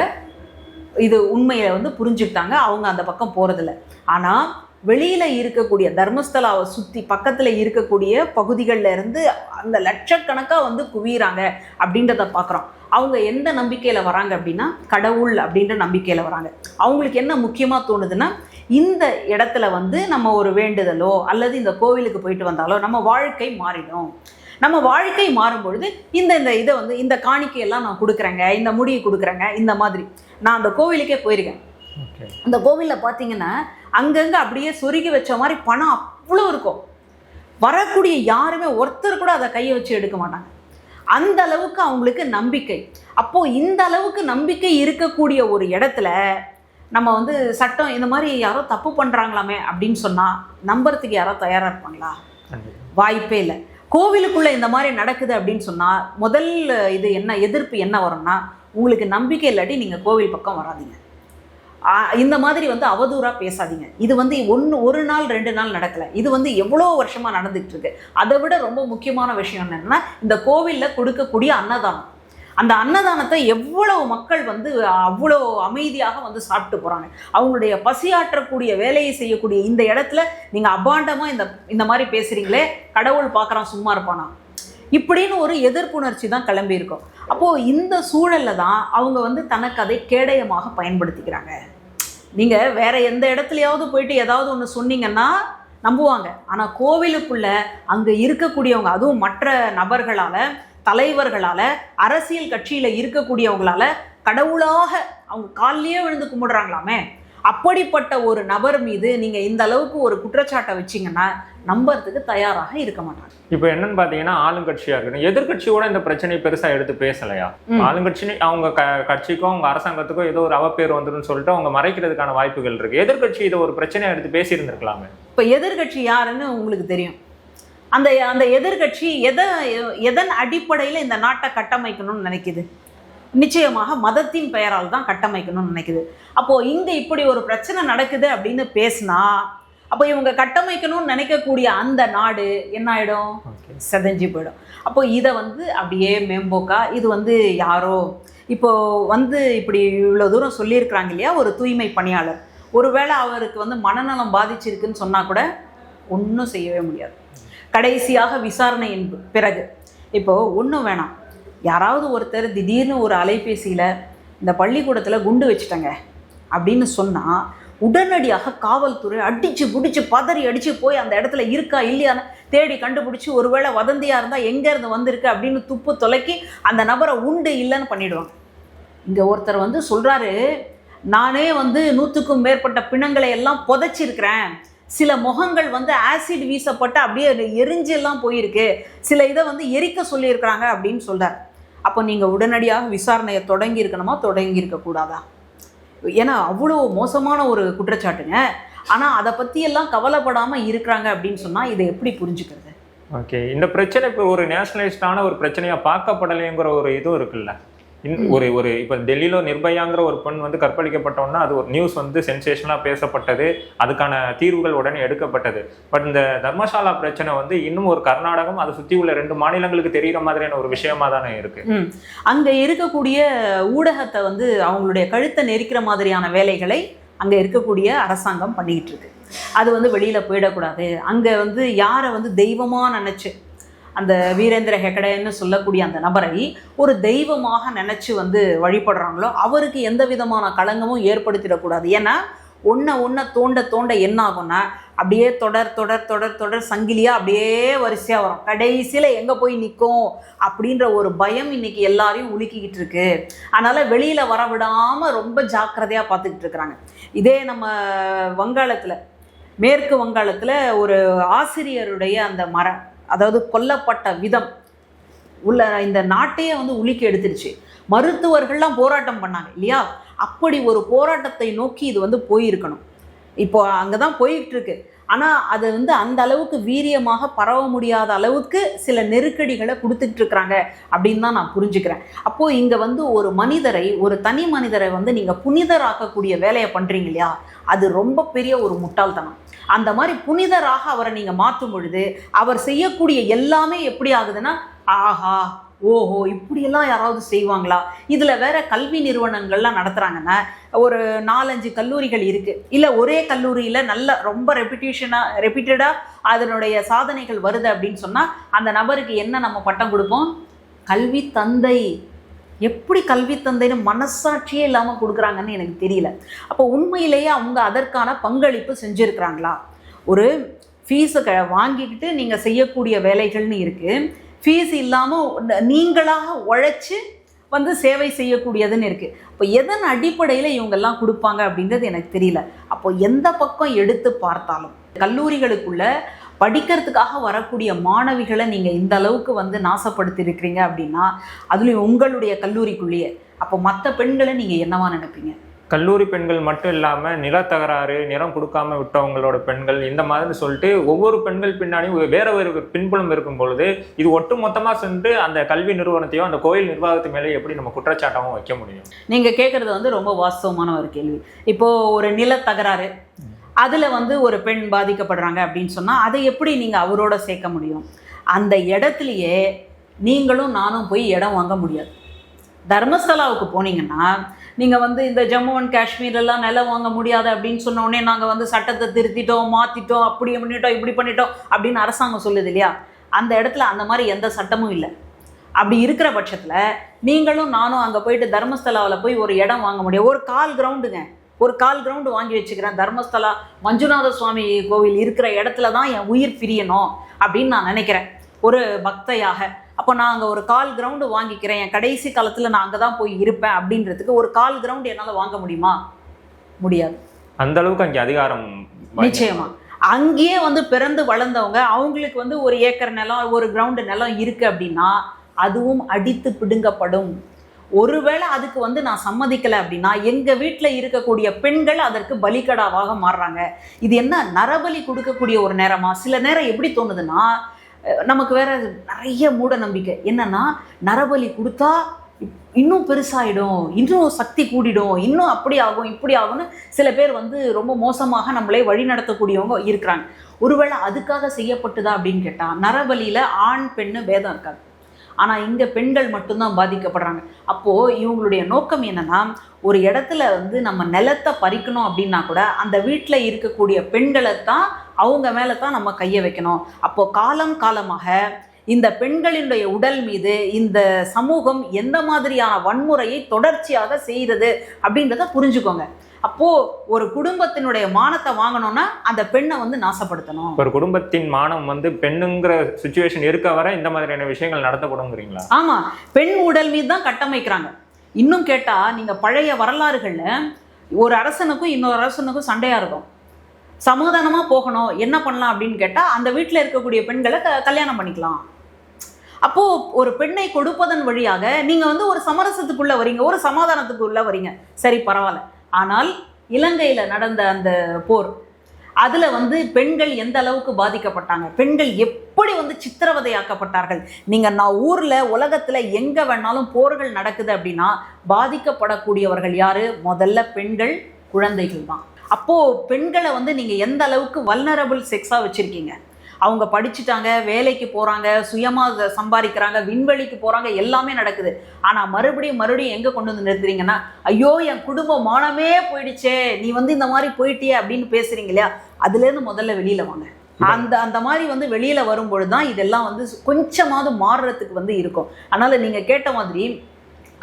இது உண்மையை வந்து புரிஞ்சுக்கிட்டாங்க, அவங்க அந்த பக்கம் போகிறதில்ல. ஆனால் வெளியில் இருக்கக்கூடிய தர்மஸ்தலாவை சுற்றி பக்கத்தில் இருக்கக்கூடிய பகுதிகளில் இருந்து அந்த லட்சக்கணக்காக வந்து குவிகிறாங்க அப்படின்றத பார்க்குறோம். அவங்க எந்த நம்பிக்கையில் வராங்க அப்படின்னா கடவுள் அப்படின்ற நம்பிக்கையில் வராங்க. அவங்களுக்கு என்ன முக்கியமாக தோணுதுன்னா, இந்த இடத்துல வந்து நம்ம ஒரு வேண்டுதலோ அல்லது இந்த கோவிலுக்கு போயிட்டு வந்தாலோ நம்ம வாழ்க்கை மாறிடும். நம்ம வாழ்க்கை மாறும்பொழுது இந்த இதை வந்து இந்த காணிக்கையெல்லாம் நான் கொடுக்குறேங்க, இந்த முடியை கொடுக்குறேங்க, இந்த மாதிரி. நான் அந்த கோவிலுக்கே போயிருக்கேன். அந்த கோவிலில் பார்த்தீங்கன்னா அங்கங்கே அப்படியே சொருகி வச்ச மாதிரி பணம் அவ்வளோ இருக்கும். வரக்கூடிய யாருமே ஒருத்தர் கூட அதை கையை வச்சு எடுக்க மாட்டாங்க. அந்த அளவுக்கு அவங்களுக்கு நம்பிக்கை. அப்போது இந்த அளவுக்கு நம்பிக்கை இருக்கக்கூடிய ஒரு இடத்துல நம்ம வந்து சட்டம் இந்த மாதிரி யாரோ தப்பு பண்ணுறாங்களாமே அப்படின்னு சொன்னால் நம்புறதுக்கு யாரோ தயாராக இருப்பாங்களா? வாய்ப்பே இல்லை. கோவிலுக்குள்ளே இந்த மாதிரி நடக்குது அப்படின்னு சொன்னால் முதல் இது என்ன எதிர்ப்பு என்ன வரும்னா, உங்களுக்கு நம்பிக்கை இல்லாட்டி நீங்கள் கோவில் பக்கம் வராதீங்க, இந்த மாதிரி வந்து அவதூறாக பேசாதீங்க. இது வந்து ஒரு நாள் 2 நாள் நடக்கலை, இது வந்து எவ்வளோ வருஷமாக நடந்துகிட்டு இருக்கு. அதை விட ரொம்ப முக்கியமான விஷயம் என்னென்னா, இந்த கோவிலில் கொடுக்கக்கூடிய அன்னதானம். அந்த அன்னதானத்தை எவ்வளவு மக்கள் வந்து அவ்வளோ அமைதியாக வந்து சாப்பிட்டு போகிறாங்க. அவங்களுடைய பசியாற்றக்கூடிய வேலையை செய்யக்கூடிய இந்த இடத்துல நீங்கள் அபாண்டமாக இந்த மாதிரி பேசுகிறீங்களே, கடவுள் பார்க்குறான் சும்மா இருப்பானா இப்படின்னு ஒரு எதிர்ப்புணர்ச்சி தான் கிளம்பி இருக்கும். அப்போது இந்த சூழலில் தான் அவங்க வந்து தனக்கு அதை கேடயமாக பயன்படுத்திக்கிறாங்க. நீங்கள் வேறு எந்த இடத்துலையாவது போயிட்டு ஏதாவது ஒன்று சொன்னீங்கன்னா நம்புவாங்க. ஆனால் கோவிலுக்குள்ளே அங்கே இருக்கக்கூடியவங்க, அதுவும் மற்ற நபர்களால், தலைவர்களால், அரசியல் கட்சியில் இருக்கக்கூடியவங்களால் கடவுளாக அவங்க காலிலேயே விழுந்து கும்பிடுறாங்களாமே. அப்படிப்பட்ட ஒரு நபர் மீது நீங்கள் இந்த அளவுக்கு ஒரு குற்றச்சாட்டை வச்சிங்கன்னா நம்புறதுக்கு தயாராக இருக்க மாட்டாங்க. இப்போ என்னன்னு பார்த்தீங்கன்னா, ஆளுங்கட்சியாக இருக்கட்டும், எதிர்கட்சியோட இந்த பிரச்சனையை பெருசாக எடுத்து பேசலையா? ஆளுங்கட்சி அவங்க கட்சிக்கும் அவங்க அரசாங்கத்துக்கும் ஏதோ ஒரு அவப்பேர் வந்துடும் சொல்லிட்டு அவங்க மறைக்கிறதுக்கான வாய்ப்புகள் இருக்கு. எதிர்கட்சி இதை ஒரு பிரச்சனையை எடுத்து பேசியிருந்திருக்கலாமே. இப்போ எதிர்கட்சி யாருன்னு உங்களுக்கு தெரியும். அந்த எதிர்கட்சி எதன் அடிப்படையில் இந்த நாட்டை கட்டமைக்கணும்னு நினைக்குது? நிச்சயமாக மதத்தின் பெயரால் தான் கட்டமைக்கணும்னு நினைக்குது. அப்போது இங்கே இப்படி ஒரு பிரச்சனை நடக்குது அப்படின்னு பேசினா, அப்போ இவங்க கட்டமைக்கணும்னு நினைக்கக்கூடிய அந்த நாடு என்ன ஆகிடும்? செதஞ்சு போயிடும். அப்போ இதை வந்து அப்படியே மேம்போக்கா இது வந்து யாரோ இப்போது வந்து இப்படி இவ்வளோ தூரம் சொல்லியிருக்கிறாங்க இல்லையா, ஒரு தூய்மை பணியாளர், ஒருவேளை அவருக்கு வந்து மனநலம் பாதிச்சிருக்குன்னு சொன்னால் கூட ஒன்றும் செய்யவே முடியாது. கடைசியாக விசாரணையின் பிறகு இப்போது ஒன்றும் வேணாம், யாராவது ஒருத்தர் திடீர்னு ஒரு அலைபேசியில் இந்த பள்ளிக்கூடத்தில் குண்டு வச்சுட்டாங்க அப்படின்னு சொன்னால் உடனடியாக காவல்துறை அடித்து பிடிச்சி பதறி அடித்து போய் அந்த இடத்துல இருக்கா இல்லையான்னு தேடி கண்டுபிடிச்சி, ஒருவேளை வதந்தியாக இருந்தால் எங்கேருந்து வந்திருக்கு அப்படின்னு துப்பு தொலைக்கி அந்த நபரை உண்டு இல்லைன்னு பண்ணிவிடுவாங்க. இங்கே ஒருத்தர் வந்து சொல்கிறாரு, நானே வந்து 100க்கும் மேற்பட்ட பிணங்களை எல்லாம் புதைச்சிருக்கிறேன், சில முகங்கள் வந்து ஆசிட் வீசப்பட்டு அப்படியே எரிஞ்செல்லாம் போயிருக்கு, சில இதை வந்து எரிக்க சொல்லியிருக்கிறாங்க அப்படின்னு சொல்கிறார். அப்போ நீங்கள் உடனடியாக விசாரணையை தொடங்கியிருக்கணுமா, தொடங்கியிருக்கக்கூடாதா? ஏன்னா அவ்வளோ மோசமான ஒரு குற்றச்சாட்டுங்க. ஆனால் அதை பற்றியெல்லாம் கவலைப்படாமல் இருக்கிறாங்க அப்படின்னு சொன்னால் இதை எப்படி புரிஞ்சுக்கிறது? ஓகே, இந்த பிரச்சனை இப்போ ஒரு நேஷனலிஸ்டான ஒரு பிரச்சனையாக பார்க்கப்படலைங்கிற ஒரு இதுவும் இருக்குல்ல. ஒரு இப்போ டெல்லியில் நிர்பயாங்கிற ஒரு பெண் வந்து கற்பழிக்கப்பட்டோன்னா அது ஒரு நியூஸ் வந்து சென்சேஷனாக பேசப்பட்டது, அதுக்கான தீர்வுகள் உடனே எடுக்கப்பட்டது. பட் இந்த தர்மசாலா பிரச்சனை வந்து இன்னும் ஒரு கர்நாடகம் அதை சுற்றி உள்ள 2 மாநிலங்களுக்கு தெரிகிற மாதிரியான ஒரு விஷயமா தானே இருக்குது. அங்கே இருக்கக்கூடிய ஊடகத்தை வந்து அவங்களுடைய கழுத்தை நெரிக்கிற மாதிரியான வேலைகளை அங்கே இருக்கக்கூடிய அரசாங்கம் பண்ணிக்கிட்டு இருக்கு. அது வந்து வெளியில் போயிடக்கூடாது. அங்கே வந்து யாரை வந்து தெய்வமாக நினச்சி அந்த வீரேந்திர ஹெகடேன்னு சொல்லக்கூடிய அந்த நபரை ஒரு தெய்வமாக நினச்சி வந்து வழிபடுறாங்களோ அவருக்கு எந்த விதமான களங்கமும் ஏற்படுத்திடக்கூடாது. ஏன்னா ஒன்றை தோண்ட என்ன ஆகும்னா அப்படியே தொடர் சங்கிலியாக அப்படியே வரிசையாக வரும். கடைசியில் எங்கே போய் நிற்கும் அப்படின்ற ஒரு பயம் இன்றைக்கி எல்லாரையும் உலுக்கிக்கிட்டு இருக்கு. அதனால் வெளியில் வரவிடாமல் ரொம்ப ஜாக்கிரதையாக பார்த்துக்கிட்டு இருக்கிறாங்க. இதே நம்ம வங்காளத்தில், மேற்கு வங்காளத்தில் ஒரு ஆசிரியருடைய அந்த அதாவது கொல்லப்பட்ட விதம் உள்ள இந்த நாட்டையே வந்து உலுக்கி எடுத்துருச்சு. மருத்துவர்கள்லாம் போராட்டம் பண்ணாங்க இல்லையா, அப்படி ஒரு போராட்டத்தை நோக்கி இது வந்து போயிருக்கணும். இப்போ அங்கே தான் போயிட்டு இருக்கு. ஆனால் அது வந்து அந்த அளவுக்கு வீரியமாக பரவ முடியாத அளவுக்கு சில நெருக்கடிகளை கொடுத்துட்டு இருக்கிறாங்க அப்படின்னு தான் நான் புரிஞ்சுக்கிறேன். அப்போது இங்கே வந்து ஒரு மனிதரை, ஒரு தனி மனிதரை வந்து நீங்கள் புனிதராக்கக்கூடிய வேலையை பண்ணுறீங்க இல்லையா, அது ரொம்ப பெரிய ஒரு முட்டாள்தனம். அந்த மாதிரி புனிதராக அவரை நீங்கள் மாற்றும் பொழுது அவர் செய்யக்கூடிய எல்லாமே எப்படி ஆகுதுன்னா, ஆஹா ஓஹோ இப்படியெல்லாம் யாராவது செய்வாங்களா? இதில் வேற கல்வி நிறுவனங்கள்லாம் நடத்துகிறாங்கன்னா ஒரு 4-5 கல்லூரிகள் இருக்குது, இல்லை ஒரே கல்லூரியில் நல்ல ரொம்ப ரெப்யூட்டடாக அதனுடைய சாதனைகள் வருது அப்படின்னு சொன்னால் அந்த நபருக்கு என்ன நம்ம பட்டம் கொடுப்போம்? கல்வி தந்தை. எப்படி கல்வி தந்தைன்னு மனசாட்சியே இல்லாமல் கொடுக்குறாங்கன்னு எனக்கு தெரியல. அப்போ உண்மையிலேயே அவங்க அதற்கான பங்களிப்பு செஞ்சுருக்கிறாங்களா? ஒரு ஃபீஸை வாங்கிக்கிட்டு நீங்கள் செய்யக்கூடிய வேலைகள்னு இருக்குது, ஃபீஸ் இல்லாமல் நீங்களாக உழைச்சி வந்து சேவை செய்யக்கூடியதுன்னு இருக்குது. அப்போ எதன் அடிப்படையில் இவங்கெல்லாம் கொடுப்பாங்க அப்படின்றது எனக்கு தெரியல. அப்போ எந்த பக்கம் எடுத்து பார்த்தாலும் கல்லூரிகளுக்குள்ள படிக்கிறதுக்காக வரக்கூடிய மாணவிகளை நீங்கள் இந்த அளவுக்கு வந்து நாசப்படுத்தியிருக்கிறீங்க அப்படின்னா, அதுலேயும் உங்களுடைய கல்லூரிக்குள்ளேயே, அப்போ மற்ற பெண்களை நீங்கள் என்னவா நினைப்பீங்க? கல்லூரி பெண்கள் மட்டும் இல்லாமல் நிலத்தகராறு, நிறம் கொடுக்காம விட்டவங்களோட பெண்கள், இந்த மாதிரி சொல்லிட்டு ஒவ்வொரு பெண்கள் பின்னாடியும் வேற ஒரு பின்புலம் இருக்கும் பொழுது இது ஒட்டு மொத்தமாக சென்று அந்த கல்வி நிறுவனத்தையோ அந்த கோயில் நிர்வாகத்து மேலே எப்படி நம்ம குற்றச்சாட்டாகவும் வைக்க முடியும்? நீங்கள் கேட்குறது வந்து ரொம்ப வாஸ்தவமான ஒரு கேள்வி. இப்போது ஒரு நிலத்தகராறு, அதில் வந்து ஒரு பெண் பாதிக்கப்படுறாங்க அப்படின்னு சொன்னால் அதை எப்படி நீங்கள் அவரோட சேர்க்க முடியும்? அந்த இடத்துலையே நீங்களும் நானும் போய் இடம் வாங்க முடியாது. தர்மஸ்தலாவுக்கு போனீங்கன்னா நீங்கள் வந்து இந்த ஜம்மு அண்ட் காஷ்மீரெல்லாம் நிலம் வாங்க முடியாது அப்படின்னு சொன்ன உடனே நாங்கள் வந்து சட்டத்தை திருத்திட்டோம், மாற்றிட்டோம், அப்படி பண்ணிட்டோம், இப்படி பண்ணிட்டோம் அப்படின்னு அரசாங்கம் சொல்லுது இல்லையா? அந்த இடத்துல அந்த மாதிரி எந்த சட்டமும் இல்லை. அப்படி இருக்கிற பட்சத்தில் நீங்களும் நானும் அங்கே போயிட்டு தர்மஸ்தலாவில் போய் ஒரு இடம் வாங்க முடியாது. ஒரு 1/4 கிரவுண்டுங்க, ஒரு 1/4 கிரவுண்டு வாங்கி வச்சுக்கிறேன், தர்மஸ்தலா மஞ்சுநாத சுவாமி கோவில் இருக்கிற இடத்துல தான் என் உயிர் பிரியணும் அப்படின்னு நான் நினைக்கிறேன் ஒரு பக்தையாக. அப்போ நான் அங்கே ஒரு 1/4 கிரவுண்டு வாங்கிக்கிறேன், என் கடைசி காலத்தில் நான் அங்கே தான் போய் இருப்பேன் அப்படின்றதுக்கு ஒரு 1/4 கிரவுண்டு என்னால் வாங்க முடியுமா? முடியாது. அந்த அளவுக்கு அங்கே அதிகாரம் நிச்சயமா. அங்கேயே வந்து பிறந்து வளர்ந்தவங்க, அவங்களுக்கு வந்து 1 ஏக்கர் நிலம், 1 கிரவுண்டு நிலம் இருக்குது அப்படின்னா அதுவும் அடித்து பிடுங்கப்படும். ஒருவேளை அதுக்கு வந்து நான் சம்மதிக்கலை அப்படின்னா எங்கள் வீட்டில் இருக்கக்கூடிய பெண்கள் அதற்கு பலிகடாவாக மாறுறாங்க. இது என்ன நரபலி கொடுக்கக்கூடிய ஒரு நேரமா? சில நேரம் எப்படி தோணுதுன்னா, நமக்கு வேற நிறைய மூட நம்பிக்கை என்னன்னா, நரபலி கொடுத்தா இன்னும் பெருசாகிடும், இன்னும் சக்தி கூடிடும், இன்னும் அப்படி ஆகும் இப்படி ஆகும்னு சில பேர் வந்து ரொம்ப மோசமாக நம்மளே வழி நடத்தக்கூடியவங்க இருக்கிறாங்க. ஒருவேளை அதுக்காக செய்யப்பட்டுதா அப்படின்னு கேட்டால், நரபலியில் ஆண் பெண்ணு பேதம் இருக்காது, ஆனால் இங்கே பெண்கள் மட்டும்தான் பாதிக்கப்படுறாங்க. அப்போது இவங்களுடைய நோக்கம் என்னென்னா, ஒரு இடத்துல வந்து நம்ம நிலத்தை பறிக்கணும் அப்படின்னா கூட அந்த வீட்டில் இருக்கக்கூடிய பெண்களை தான், அவங்க மேலே தான் நம்ம கையை வைக்கணும். அப்போது காலம் காலமாக இந்த பெண்களினுடைய உடல் மீது இந்த சமூகம் எந்த மாதிரியான வன்முறையை தொடர்ச்சியாக செய்கிறது அப்படின்றத புரிஞ்சுக்கோங்க. அப்போது ஒரு குடும்பத்தினுடைய மானத்தை வாங்கணும்னா அந்த பெண்ணை வந்து நாசப்படுத்தணும். ஒரு குடும்பத்தின் மானம் வந்து பெண்ணுங்கிற சுச்சுவேஷன் இருக்க வர இந்த மாதிரியான விஷயங்கள் நடத்தக்கூடாதுங்கிறீங்களா? ஆமாம், பெண் உடல் மீது தான் கட்டமைக்கிறாங்க. இன்னும் கேட்டால் நீங்கள் பழைய வரலாறுகளில் ஒரு அரசனுக்கும் இன்னொரு அரசனுக்கும் சண்டையாக இருக்கும், சமாதானமாக போகணும், என்ன பண்ணலாம் அப்படின்னு கேட்டால் அந்த வீட்டில் இருக்கக்கூடிய பெண்களை கல்யாணம் பண்ணிக்கலாம். அப்போது ஒரு பெண்ணை கொடுப்பதன் வழியாக நீங்கள் வந்து ஒரு சமரசத்துக்குள்ளே வரீங்க, ஒரு சமாதானத்துக்குள்ளே வரீங்க, சரி பரவாயில்ல. ஆனால் இலங்கையில் நடந்த அந்த போர், அதில் வந்து பெண்கள் எந்த அளவுக்கு பாதிக்கப்பட்டாங்க, பெண்கள் எப்படி வந்து சித்திரவதையாக்கப்பட்டார்கள். நீங்கள் நான் ஊரில் உலகத்தில் எங்கே வேணாலும் போர்கள் நடக்குது அப்படின்னா பாதிக்கப்படக்கூடியவர்கள் யார்? முதல்ல பெண்கள், குழந்தைகள் தான். அப்போது பெண்களை வந்து நீங்கள் எந்த அளவுக்கு வல்னரபிள் செக்ஸாக வச்சுருக்கீங்க. அவங்க படிச்சுட்டாங்க, வேலைக்கு போகிறாங்க, சுயமாக சம்பாதிக்கிறாங்க, விண்வெளிக்கு போகிறாங்க, எல்லாமே நடக்குது. ஆனால் மறுபடியும் எங்கே கொண்டு வந்து நிறுத்துறீங்கன்னா, ஐயோ என் குடும்ப மானமே போயிடுச்சே, நீ வந்து இந்த மாதிரி போயிட்டியே அப்படின்னு பேசுகிறீங்க இல்லையா? அதுலேருந்து முதல்ல வெளியில் வாங்க. அந்த மாதிரி வந்து வெளியில் வரும்பொழுது தான் இதெல்லாம் வந்து கொஞ்சமாவது மாறுறதுக்கு வந்து இருக்கும். அதனால் நீங்கள் கேட்ட மாதிரி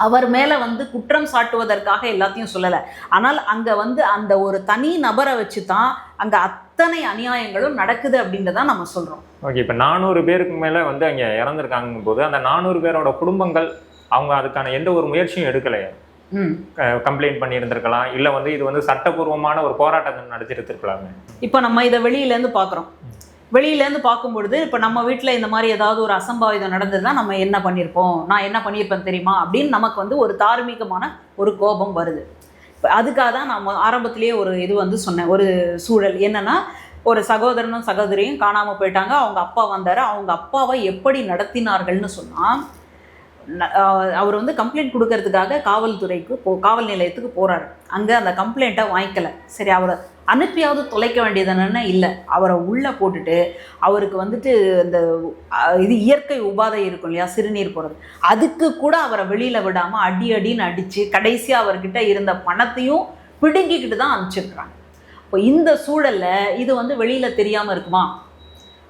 அவர் மேலே வந்து குற்றம் சாட்டுவதற்காக எல்லாத்தையும் சொல்லலை. ஆனால் அங்கே வந்து அந்த ஒரு தனி நபரை வச்சு தான் அங்கே அத்தனை அநியாயங்களும் நடக்குது அப்படின்றத நம்ம சொல்கிறோம். ஓகே, இப்போ 400 பேருக்கு மேலே வந்து அங்கே இறந்துருக்காங்கும் போது அந்த 400 பேரோட குடும்பங்கள் அவங்க அதுக்கான எந்த ஒரு முயற்சியும் எடுக்கலையா? கம்ப்ளைண்ட் பண்ணியிருந்திருக்கலாம், இல்லை வந்து இது வந்து சட்டபூர்வமான ஒரு போராட்டத்தை நடத்திருக்கலாமே. இப்போ நம்ம இதை வெளியிலேருந்து பார்க்குறோம். வெளியிலேருந்து பார்க்கும்பொழுது இப்போ நம்ம வீட்டில் இந்த மாதிரி ஏதாவது ஒரு அசம்பாவிதம் நடந்ததுன்னா நம்ம என்ன பண்ணியிருப்போம், நான் என்ன பண்ணியிருப்பேன் தெரியுமா அப்படின்னு நமக்கு வந்து ஒரு தார்மீகமான ஒரு கோபம் வருது. இப்போ அதுக்காக தான் நம்ம ஆரம்பத்திலேயே ஒரு இது வந்து சொன்னேன், ஒரு சூழல் என்னென்னா, ஒரு சகோதரனும் சகோதரியும் காணாமல் போயிட்டாங்க, அவங்க அப்பா வந்தார், அவங்க அப்பாவை எப்படி நடத்தினார்கள்னு சொன்னால், அவர் வந்து கம்ப்ளைண்ட் கொடுக்கறதுக்காக காவல் நிலையத்துக்கு போகிறாரு. அங்கே அந்த கம்ப்ளைண்ட்டை வாங்கிக்கல. சரி, அவரை அனுப்பியாவது தொலைக்க வேண்டியதுன்னு இல்லை, அவரை உள்ளே போட்டுட்டு அவருக்கு வந்துட்டு இந்த இது இயற்கை உபாதை இருக்கும் இல்லையா, சிறுநீர் போகிறது, அதுக்கு கூட அவரை வெளியில் விடாமல் அடின்னு அடித்து கடைசியாக அவர்கிட்ட இருந்த பணத்தையும் பிடுங்கிக்கிட்டு தான் அனுப்பிச்சிருக்கிறாங்க. இப்போ இந்த சூழலில் இது வந்து வெளியில் தெரியாமல் இருக்குமா?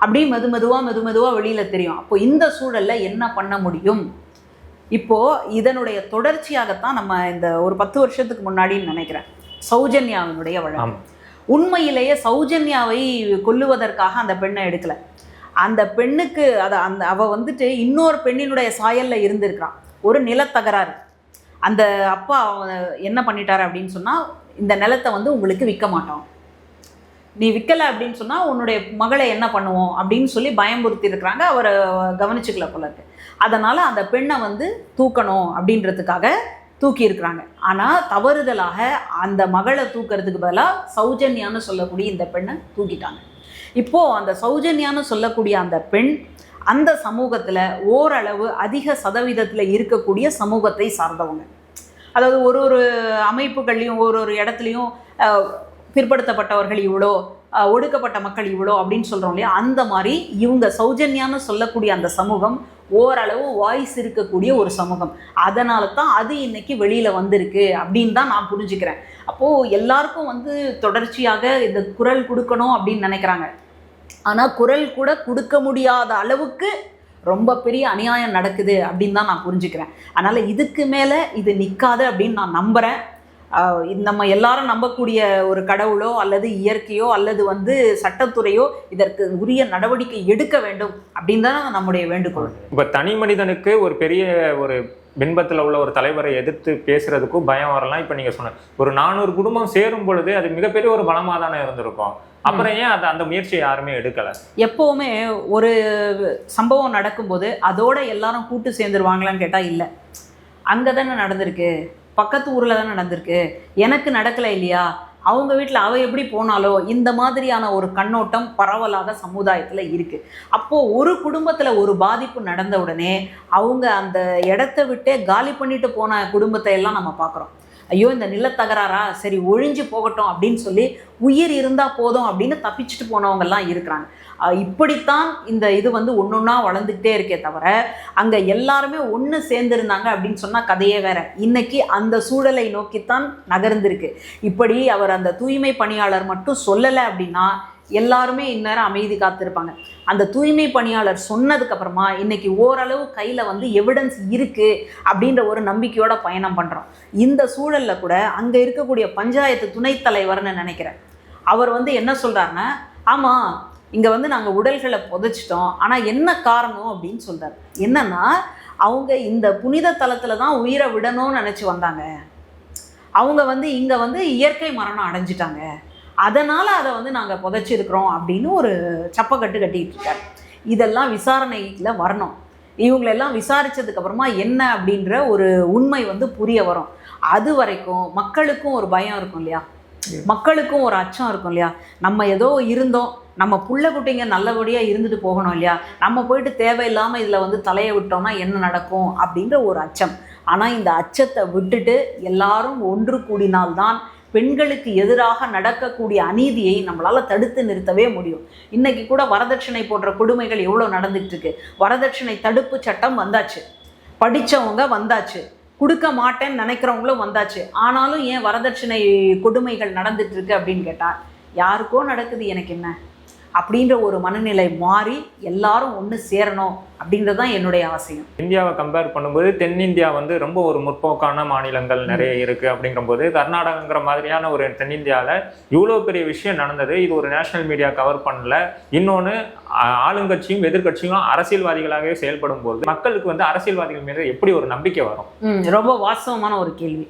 அப்படியே மெதுவாக வெளியில் தெரியும். அப்போ இந்த சூழலில் என்ன பண்ண முடியும்? இப்போது இதனுடைய தொடர்ச்சியாகத்தான் நம்ம இந்த ஒரு 10 வருஷத்துக்கு முன்னாடின்னு நினைக்கிறேன், சௌஜன்யாவினுடைய வழக்கு. உண்மையிலேயே சௌஜன்யாவை கொல்லுவதற்காக அந்த பெண்ணை எடுக்கலை. அந்த பெண்ணுக்கு அவள் வந்துட்டு இன்னொரு பெண்ணினுடைய சாயலில் இருந்திருக்கிறான். ஒரு நிலத்தகராறு. அந்த அப்பா என்ன பண்ணிட்டாரு அப்படின்னு சொன்னால், இந்த நிலத்தை வந்து உங்களுக்கு விற்க மாட்டோம், நீ விற்கலை அப்படின்னு சொன்னால் உன்னுடைய மகளை என்ன பண்ணுவோம் அப்படின்னு சொல்லி பயமுறுத்தி இருக்கிறாங்க. அவரை கவனிச்சுக்கல போல இருக்கு. அதனால் அந்த பெண்ணை வந்து தூக்கணும் அப்படின்றதுக்காக தூக்கி இருக்கிறாங்க. ஆனால் தவறுதலாக அந்த மகளை தூக்கிறதுக்கு பதிலாக சௌஜன்யான்னு சொல்லக்கூடிய இந்த பெண்ணை தூக்கிட்டாங்க. இப்போது அந்த சௌஜன்யான்னு சொல்லக்கூடிய அந்த பெண் அந்த சமூகத்தில் ஓரளவு அதிக சதவீதத்தில் இருக்கக்கூடிய சமூகத்தை சார்ந்தவங்க. அதாவது ஒரு அமைப்புகள்லையும் ஒரு இடத்துலையும் பிற்படுத்தப்பட்டவர்கள் இவ்வளோ, ஒடுக்கப்பட்ட மக்கள் இவ்வளோ அப்படின்னு சொல்கிறோம் இல்லையா, அந்த மாதிரி இவங்க சௌஜன்யான்னு சொல்லக்கூடிய அந்த சமூகம் ஓரளவு வாய்ஸ் இருக்கக்கூடிய ஒரு சமூகம். அதனால தான் அது இன்னைக்கு வெளியில் வந்திருக்கு அப்படின்னு தான் நான் புரிஞ்சுக்கிறேன். அப்போது எல்லாருக்கும் வந்து தொடர்ச்சியாக இந்த குரல் கொடுக்கணும் அப்படின்னு நினைக்கிறாங்க. ஆனால் குரல் கூட கொடுக்க முடியாத அளவுக்கு ரொம்ப பெரிய அநியாயம் நடக்குது அப்படின்னு தான் நான் புரிஞ்சுக்கிறேன். அதனால் இதுக்கு மேலே இது நிற்காது அப்படின்னு நான் நம்புகிறேன். நம்ம எல்லாரும் நம்பக்கூடிய ஒரு கடவுளோ அல்லது இயற்கையோ அல்லது வந்து சட்டத்துறையோ இதற்கு உரிய நடவடிக்கை எடுக்க வேண்டும் அப்படின்னு தான் நம்முடைய வேண்டுகோள். இப்போ தனி மனிதனுக்கு ஒரு பெரிய ஒரு பின்பத்தில் உள்ள ஒரு தலைவரை எதிர்த்து பேசுறதுக்கும் பயம் வரலாம். இப்போ நீங்கள் சொன்ன ஒரு 400 குடும்பம் சேரும் பொழுது அது மிகப்பெரிய ஒரு பலமாக தானே இருந்திருக்கும். அப்புறம் ஏன் அந்த முயற்சியை யாருமே எடுக்கலை? எப்போவுமே ஒரு சம்பவம் நடக்கும்போது அதோட எல்லாரும் கூட்டு சேர்ந்துருவாங்களான்னு கேட்டால் இல்லை. அங்கே தானே நடந்திருக்கு, பக்கத்து ஊரில் தானே நடந்திருக்கு, எனக்கு நடக்கலை இல்லையா, அவங்க வீட்டில் அவள் எப்படி போனாலோ, இந்த மாதிரியான ஒரு கண்ணோட்டம் பரவலாக சமுதாயத்தில் இருக்குது. அப்போது ஒரு குடும்பத்தில் ஒரு பாதிப்பு நடந்த உடனே அவங்க அந்த இடத்த விட்டே காலி பண்ணிட்டு போன குடும்பத்தை எல்லாம் நம்ம பார்க்குறோம். ஐயோ இந்த நிலத்தகராறா, சரி ஒழிஞ்சு போகட்டும் அப்படின்னு சொல்லி உயிர் இருந்தால் போதும் அப்படின்னு தப்பிச்சுட்டு போனவங்கெல்லாம் இருக்கிறாங்க. இப்படித்தான் இந்த இது வந்து ஒன்றொன்னா வளர்ந்துக்கிட்டே இருக்கே தவிர அங்கே எல்லாருமே ஒன்று சேர்ந்துருந்தாங்க அப்படின்னு சொன்னால் கதையே வேற. இன்னைக்கு அந்த சூழலை நோக்கித்தான் நகர்ந்திருக்கு. இப்படி அவர் அந்த தூய்மை பணியாளர் மட்டும் சொல்லலை அப்படின்னா எல்லாருமே இந்நேரம் அமைதி காத்திருப்பாங்க. அந்த தூய்மை பணியாளர் சொன்னதுக்கப்புறமா இன்னைக்கு ஓரளவு கையில் வந்து எவிடன்ஸ் இருக்குது அப்படின்ற ஒரு நம்பிக்கையோட பயணம் பண்ணுறோம். இந்த சூழலில் கூட அங்கே இருக்கக்கூடிய பஞ்சாயத்து துணைத் தலைவர்னு நினைக்கிறேன், அவர் வந்து என்ன சொல்கிறாருன்னா, ஆமாம் இங்கே வந்து நாங்கள் உடல்களை புதைச்சிட்டோம், ஆனால் என்ன காரணம் அப்படின்னு சொல்கிறார். என்னன்னா அவங்க இந்த புனித தலத்தில் தான் உயிரை விடணும்னு நினச்சி வந்தாங்க, அவங்க வந்து இங்கே வந்து இயற்கை மரணம் அடைஞ்சிட்டாங்க, அதனால் அதை வந்து நாங்கள் புதைச்சிருக்கிறோம் அப்படின்னு ஒரு சப்பக்கட்டு கட்டிகிட்டு இருக்கார். இதெல்லாம் விசாரணையில் வரணும். இவங்களெல்லாம் விசாரித்ததுக்கப்புறமா என்ன அப்படின்ற ஒரு உண்மை வந்து புரிய வரும். அது வரைக்கும் மக்களுக்கும் ஒரு பயம் இருக்கும் இல்லையா, மக்களுக்கும் ஒரு அச்சம் இருக்கும் இல்லையா, நம்ம ஏதோ இருந்தோம், நம்ம புள்ள குட்டிங்க நல்லபடியாக இருந்துட்டு போகணும் இல்லையா, நம்ம போயிட்டு தேவையில்லாமல் இதில் வந்து தலையை விட்டோம்னா என்ன நடக்கும் அப்படின்ற ஒரு அச்சம். ஆனால் இந்த அச்சத்தை விட்டுட்டு எல்லாரும் ஒன்று கூடினால்தான் பெண்களுக்கு எதிராக நடக்கக்கூடிய அநீதியை நம்மளால் தடுத்து நிறுத்தவே முடியும். இன்றைக்கி கூட வரதட்சணை போன்ற கொடுமைகள் எவ்வளோ நடந்துகிட்டு இருக்கு. வரதட்சணை தடுப்பு சட்டம் வந்தாச்சு, படித்தவங்க வந்தாச்சு, கொடுக்க மாட்டேன்னு நினைக்கிறவங்களும் வந்தாச்சு. ஆனாலும் ஏன் வரதட்சணை கொடுமைகள் நடந்துட்டு இருக்கு அப்படின்னு கேட்டால் யாருக்கோ நடக்குது, எனக்கு என்ன அப்படின்ற ஒரு மனநிலை மாறி எல்லாரும் ஒன்று சேரணும் அப்படின்றது தான் என்னுடைய ஆசையும். இந்தியாவை கம்பேர் பண்ணும்போது தென்னிந்தியா வந்து ரொம்ப ஒரு முற்போக்கான மாநிலங்கள் நிறைய இருக்குது. அப்படிங்கும்போது கர்நாடகங்கிற மாதிரியான ஒரு தென்னிந்தியாவில் இவ்வளோ பெரிய விஷயம் நடந்தது, இது ஒரு நேஷனல் மீடியா கவர் பண்ணல. இன்னொன்று ஆளுங்கட்சியும் எதிர்கட்சியும் அரசியல்வாதிகளாகவே செயல்படும் போது மக்களுக்கு வந்து அரசியல்வாதிகள் மீது எப்படி ஒரு நம்பிக்கை வரும்? ரொம்ப வாஸ்தவமான ஒரு கேள்வி.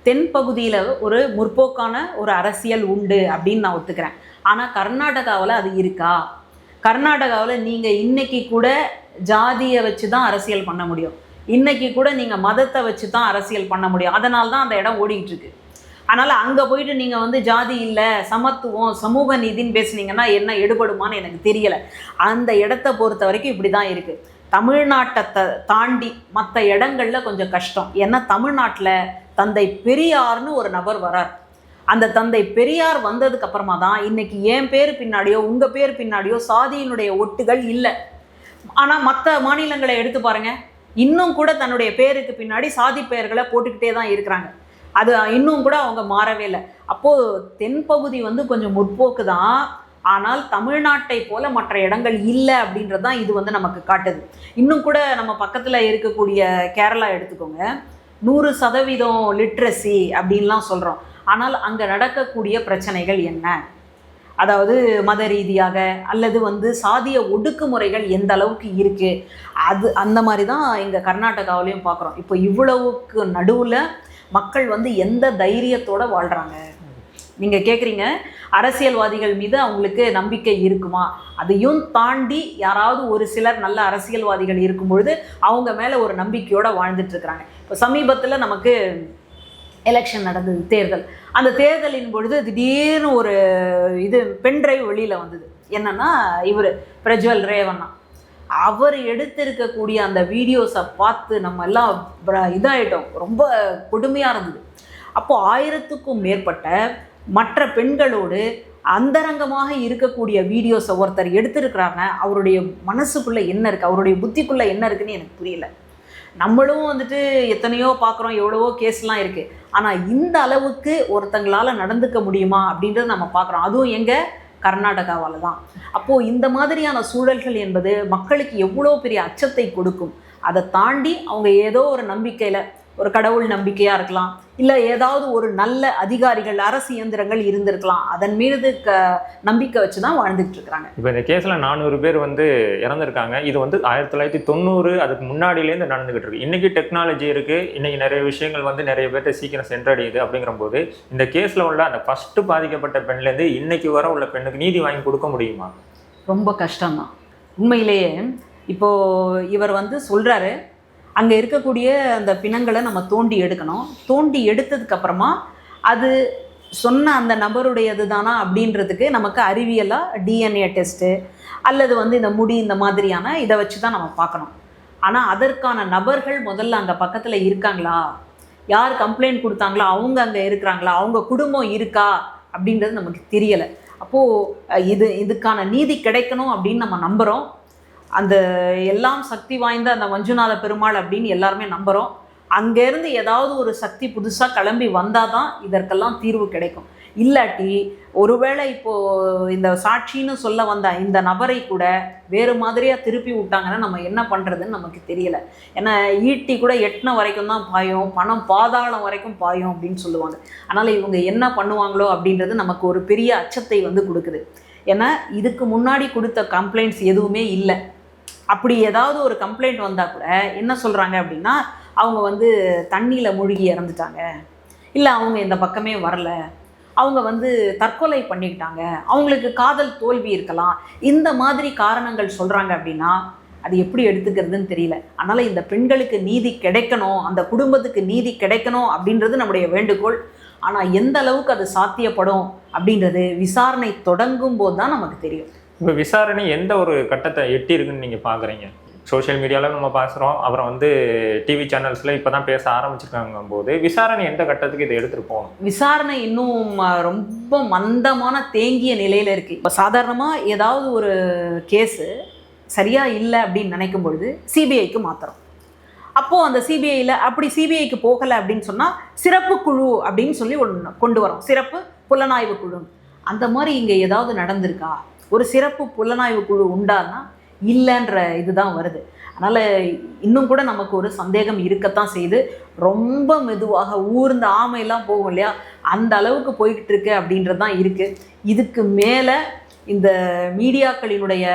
தென்பகுதியில் ஒரு முற்போக்கான ஒரு அரசியல் உண்டு அப்படின்னு நான் ஒத்துக்கிறேன். ஆனால் கர்நாடகாவில் அது இருக்கா? கர்நாடகாவில் நீங்கள் இன்றைக்கி கூட ஜாதியை வச்சு தான் அரசியல் பண்ண முடியும், இன்றைக்கி கூட நீங்கள் மதத்தை வச்சு தான் அரசியல் பண்ண முடியும். அதனால தான் அந்த இடம் ஓடிக்கிட்டு இருக்கு. அதனால் அங்கே போயிட்டு நீங்கள் வந்து ஜாதி இல்லை, சமத்துவம், சமூக நீதின்னு பேசுனீங்கன்னா என்ன எடுபடுமான்னு எனக்கு தெரியலை. அந்த இடத்த பொறுத்த வரைக்கும் இப்படி தான் இருக்குது. தமிழ்நாட்டை தாண்டி மற்ற இடங்கள்ல கொஞ்சம் கஷ்டம். ஏன்னா தமிழ்நாட்டில் தந்தை பெரியார்னு ஒரு நபர் வரார். அந்த தந்தை பெரியார் வந்ததுக்கு அப்புறமா தான் இன்னைக்கு என் பேர் பின்னாடியோ உங்கள் பேர் பின்னாடியோ சாதியினுடைய ஒட்டுகள் இல்லை. ஆனால் மற்ற மாநிலங்களை எடுத்து பாருங்க, இன்னும் கூட தன்னுடைய பேருக்கு பின்னாடி சாதி பெயர்களை போட்டுக்கிட்டே தான் இருக்கிறாங்க. அது இன்னும் கூட அவங்க மாறவே இல்லை. அப்போது தென்பகுதி வந்து கொஞ்சம் முற்போக்கு தான், ஆனால் தமிழ்நாட்டை போல மற்ற இடங்கள் இல்லை அப்படின்றது தான் இது வந்து நமக்கு காட்டுது. இன்னும் கூட நம்ம பக்கத்தில் இருக்கக்கூடிய கேரளா எடுத்துக்கோங்க, 100% லிட்ரஸி அப்படின்லாம் சொல்கிறோம். ஆனால் அங்கே நடக்கக்கூடிய பிரச்சனைகள் என்ன, அதாவது மத ரீதியாக அல்லது வந்து சாதிய ஒடுக்குமுறைகள் எந்த அளவுக்கு இருக்குது, அது அந்த மாதிரி தான் இங்கே கர்நாடகாவிலையும் பார்க்குறோம். இப்போ இவ்வளவுக்கு நடுவில் மக்கள் வந்து எந்த தைரியத்தோடு வாழ்கிறாங்க. நீங்கள் கேட்குறீங்க அரசியல்வாதிகள் மீது அவங்களுக்கு நம்பிக்கை இருக்குமா? அதையும் தாண்டி யாராவது ஒரு சிலர் நல்ல அரசியல்வாதிகள் இருக்கும் பொழுது அவங்க மேலே ஒரு நம்பிக்கையோடு வாழ்ந்துட்டுருக்குறாங்க. இப்போ சமீபத்தில் நமக்கு எலெக்ஷன் நடந்தது, தேர்தல். அந்த தேர்தலின் பொழுது திடீர்னு ஒரு பென்ட்ரைவ் வெளியில் வந்தது. என்னன்னா, இவர் பிரஜ்வல் ரேவண்ணா அவர் எடுத்திருக்கக்கூடிய அந்த வீடியோஸை பார்த்து நம்ம எல்லாம் இதாகிட்டோம். ரொம்ப கொடுமையாக இருந்தது. அப்போது 1000க்கும் மேற்பட்ட மற்ற பெண்களோடு அந்தரங்கமாக இருக்கக்கூடிய வீடியோஸை ஒருத்தர் எடுத்திருக்கிறாங்க. அவருடைய மனசுக்குள்ளே என்ன இருக்குது, அவருடைய புத்திக்குள்ளே என்ன இருக்குதுன்னு எனக்கு புரியல. நம்மளும் வந்துட்டு எத்தனையோ பார்க்குறோம், எவ்வளவோ கேஸ்லாம் இருக்குது. ஆனால் இந்த அளவுக்கு ஒருத்தங்களால் நடந்துக்க முடியுமா அப்படின்றது நம்ம பார்க்குறோம். அதுவும் எங்கே, கர்நாடகாவால் தான். அப்போது இந்த மாதிரியான சூழல்கள் என்பது மக்களுக்கு எவ்வளோ பெரிய அச்சத்தை கொடுக்கும். அதை தாண்டி அவங்க ஏதோ ஒரு நம்பிக்கையில், ஒரு கடவுள் நம்பிக்கையாக இருக்கலாம், இல்லை ஏதாவது ஒரு நல்ல அதிகாரிகள் அரசு இயந்திரங்கள் இருந்திருக்கலாம், அதன் மீது நம்பிக்கை வச்சு தான் வாழ்ந்துட்டு இருக்கிறாங்க. இப்போ இந்த கேஸில் 400 பேர் வந்து இறந்துருக்காங்க. இது வந்து 1990 அதுக்கு முன்னாடியிலேருந்து நடந்துகிட்டு இருக்கு. இன்றைக்கி டெக்னாலஜி இருக்குது, இன்றைக்கி நிறைய விஷயங்கள் வந்து நிறைய பேர்ட்ட சீக்கிரம் சென்றடையுது. அப்படிங்கிற போது இந்த கேஸில் உள்ள அந்த ஃபஸ்ட்டு பாதிக்கப்பட்ட பெண்லேருந்து இன்றைக்கி வர உள்ள பெண்ணுக்கு நீதி வாங்கி கொடுக்க முடியுமா? ரொம்ப கஷ்டம்தான் உண்மையிலேயே. இப்போது இவர் வந்து சொல்கிறாரு, அங்கே இருக்கக்கூடிய அந்த பிணங்களை நம்ம தோண்டி எடுக்கணும். தோண்டி எடுத்ததுக்கப்புறமா அது சொன்ன அந்த நபருடையது தானா அப்படின்றதுக்கு நமக்கு அறிவியலாக டிஎன்ஏ டெஸ்ட்டு அல்லது வந்து இந்த முடி இந்த மாதிரியான இதை வச்சு தான் நம்ம பார்க்கணும். ஆனால் அதற்கான நபர்கள் முதல்ல அங்கே பக்கத்தில் இருக்காங்களா, யார் கம்ப்ளைண்ட் கொடுத்தாங்களா அவங்க அங்கே இருக்கிறாங்களா, அவங்க குடும்பம் இருக்கா அப்படின்றது நமக்கு தெரியலை. அப்போது இதுக்கான நீதி கிடைக்கணும் அப்படின்னு நம்ம நம்புகிறோம். அந்த எல்லாம் சக்தி வாய்ந்த அந்த மஞ்சுநாத பெருமாள் அப்படின்னு எல்லாருமே நம்புகிறோம். அங்கேருந்து ஏதாவது ஒரு சக்தி புதுசாக கிளம்பி வந்தால் தான் இதற்கெல்லாம் தீர்வு கிடைக்கும். இல்லாட்டி ஒருவேளை இப்போது இந்த சாட்சின்னு சொல்ல வந்த இந்த நபரை கூட வேறு மாதிரியாக திருப்பி விட்டாங்கன்னா நம்ம என்ன பண்ணுறதுன்னு நமக்கு தெரியலை. ஏன்னா ஈட்டி கூட எட்டின வரைக்கும் தான் பாயும், பணம் பாதாளம் வரைக்கும் பாயும் அப்படின்னு சொல்லுவாங்க. அதனால் இவங்க என்ன பண்ணுவாங்களோ அப்படின்றது நமக்கு ஒரு பெரிய அச்சத்தை வந்து கொடுக்குது. ஏன்னா இதுக்கு முன்னாடி கொடுத்த கம்ப்ளைண்ட்ஸ் எதுவுமே இல்லை. அப்படி ஏதாவது ஒரு கம்ப்ளைண்ட் வந்தால் கூட என்ன சொல்கிறாங்க அப்படின்னா, அவங்க வந்து தண்ணியில் மூழ்கி இறந்துட்டாங்க, இல்லை அவங்க இந்த பக்கமே வரல, அவங்க வந்து தற்கொலை பண்ணிக்கிட்டாங்க, அவங்களுக்கு காதல் தோல்வி இருக்கலாம், இந்த மாதிரி காரணங்கள் சொல்கிறாங்க. அப்படின்னா அது எப்படி எடுத்துக்கிறதுன்னு தெரியல. அதனால் இந்த பெண்களுக்கு நீதி கிடைக்கணும், அந்த குடும்பத்துக்கு நீதி கிடைக்கணும் அப்படின்றது நம்முடைய வேண்டுகோள். ஆனால் எந்த அளவுக்கு அது சாத்தியப்படும் அப்படின்றது விசாரணை தொடங்கும் போது தான் நமக்கு தெரியும். இப்போ விசாரணை எந்த ஒரு கட்டத்தை எட்டி இருக்குன்னு நீங்கள் பார்க்குறீங்க? சோஷியல் மீடியாவில் நம்ம பார்க்குறோம், அப்புறம் வந்து டிவி சேனல்ஸில் இப்போ தான் பேச ஆரம்பிச்சிருக்காங்க போது விசாரணை எந்த கட்டத்துக்கு இதை எடுத்துகிட்டு போகணும்? விசாரணை இன்னும் ரொம்ப மந்தமான தேங்கிய நிலையில் இருக்குது. இப்போ சாதாரணமாக ஏதாவது ஒரு கேஸு சரியாக இல்லை அப்படின்னு நினைக்கும் பொழுது சிபிஐக்கு மாற்றுறோம். அப்போது அந்த சிபிஐயில் அப்படி சிபிஐக்கு போகலை அப்படின்னு சொன்னால் சிறப்பு குழு அப்படின்னு சொல்லி ஒன்று கொண்டு வரோம், சிறப்பு புலனாய்வு குழு. அந்த மாதிரி இங்கே ஏதாவது நடந்திருக்கா? ஒரு சிறப்பு புலனாய்வு குழு உண்டான்னா இல்லைன்ற இதுதான் வருது. அதனால் இன்னும் கூட நமக்கு ஒரு சந்தேகம் இருக்கத்தான் செய்து, ரொம்ப மெதுவாக ஊர்ந்த ஆமையெல்லாம் போகும் இல்லையா, அந்த அளவுக்கு போய்கிட்டு இருக்கு அப்படின்றது தான் இருக்குது. இதுக்கு மேலே இந்த மீடியாக்களினுடைய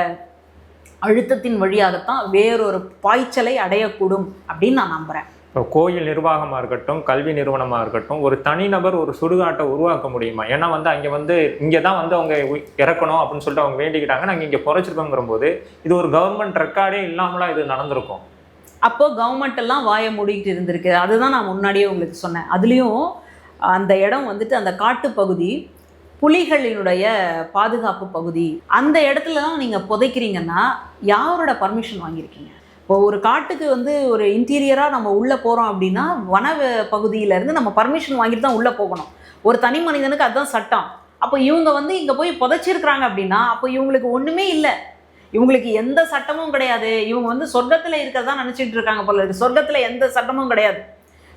அழுத்தத்தின் வழியாகத்தான் வேறொரு பாய்ச்சலை அடையக்கூடும் அப்படின்னு நான் நம்புகிறேன். இப்போ கோயில் நிர்வாகமாக இருக்கட்டும், கல்வி நிறுவனமாக இருக்கட்டும், ஒரு தனிநபர் ஒரு சுடுகாட்டை உருவாக்க முடியுமா? ஏன்னா வந்து இங்கே தான் வந்து அவங்க இறக்கணும் அப்படின்னு சொல்லிட்டு அவங்க வேண்டிக்கிட்டாங்க, நாங்கள் இங்கே குறைச்சிருக்கோங்கிற போது இது ஒரு கவர்மெண்ட் ரெக்கார்டே இல்லாமலாம் இது நடந்திருக்கும். அப்போது கவர்மெண்ட் எல்லாம் வாயை மூடிக்கிட்டு இருந்திருக்கு. அதுதான் நான் முன்னாடியே உங்களுக்கு சொன்னேன். அதுலேயும் அந்த இடம் வந்துட்டு அந்த காட்டு பகுதி, புலிகளினுடைய பாதுகாப்பு பகுதி. அந்த இடத்துல தான் நீங்கள் புதைக்கிறீங்கன்னா யாரோட பர்மிஷன் வாங்கியிருக்கீங்க? இப்போ ஒரு காட்டுக்கு வந்து ஒரு இன்டீரியராக நம்ம உள்ளே போகிறோம் அப்படின்னா வன பகுதியிலேருந்து நம்ம பர்மிஷன் வாங்கிட்டு தான் உள்ளே போகணும். ஒரு தனி மனிதனுக்கு அதுதான் சட்டம். அப்போ இவங்க வந்து இங்கே போய் புதைச்சிருக்கிறாங்க அப்படின்னா அப்போ இவங்களுக்கு ஒன்றுமே இல்லை, இவங்களுக்கு எந்த சட்டமும் கிடையாது. இவங்க வந்து சொர்க்கத்தில் இருக்கிறதா நினச்சிட்டு இருக்காங்க போல இருக்கு. சொர்க்கத்தில் எந்த சட்டமும் கிடையாது.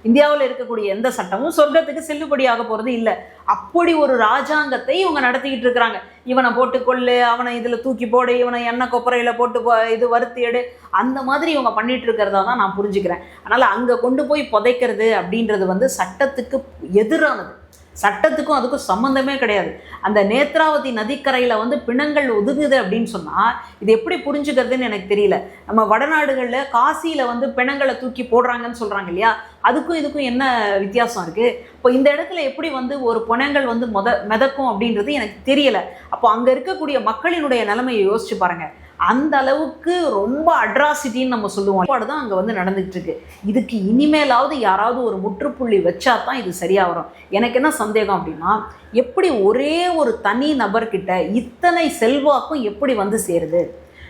இந்தியாவில் இருக்கக்கூடிய எந்த சட்டமும் சொர்க்கத்துக்கு செல்லுபடியாக போகிறது இல்லை. அப்படி ஒரு ராஜாங்கத்தை இவங்க நடத்திக்கிட்டு இருக்கிறாங்க. இவனை போட்டு கொள்ளு, அவனை இதில் தூக்கி போடு, இவனை எண்ணெய் கொப்பரையில் போட்டு இது வறுத்து எடு, அந்த மாதிரி இவங்க பண்ணிட்டு இருக்கிறதா தான் நான் புரிஞ்சுக்கிறேன். அதனால் அங்கே கொண்டு போய் புதைக்கிறது அப்படின்றது வந்து சட்டத்துக்கு எதிரானது. சட்டத்துக்கும் அதுக்கும் சம்மந்தமே கிடையாது. அந்த நேத்ராவதி நதிக்கரையில் வந்து பிணங்கள் ஒதுங்குது அப்படின்னு சொன்னால் இது எப்படி புரிஞ்சுக்கிறதுன்னு எனக்கு தெரியல. நம்ம வடநாடுகளில் காசியில் வந்து பிணங்களை தூக்கி போடுறாங்கன்னு சொல்கிறாங்க இல்லையா, அதுக்கும் இதுக்கும் என்ன வித்தியாசம் இருக்குது? இப்போ இந்த இடத்துல எப்படி வந்து ஒரு பிணங்கள் வந்து மிதக்கும் அப்படின்றது எனக்கு தெரியலை. அப்போ அங்கே இருக்கக்கூடிய மக்களினுடைய நிலைமையை யோசிச்சு பாருங்கள். அந்த அளவுக்கு ரொம்ப அட்ராசிட்டின்னு நம்ம சொல்லுவோம். தான் அங்கே வந்து நடந்துகிட்டு இருக்கு. இதுக்கு இனிமேலாவது யாராவது ஒரு முற்றுப்புள்ளி வச்சா தான் இது சரியாக வரும். எனக்கு என்ன சந்தேகம் அப்படின்னா, எப்படி ஒரே ஒரு தனி நபர்கிட்ட இத்தனை செல்வாக்கும் எப்படி வந்து சேருது?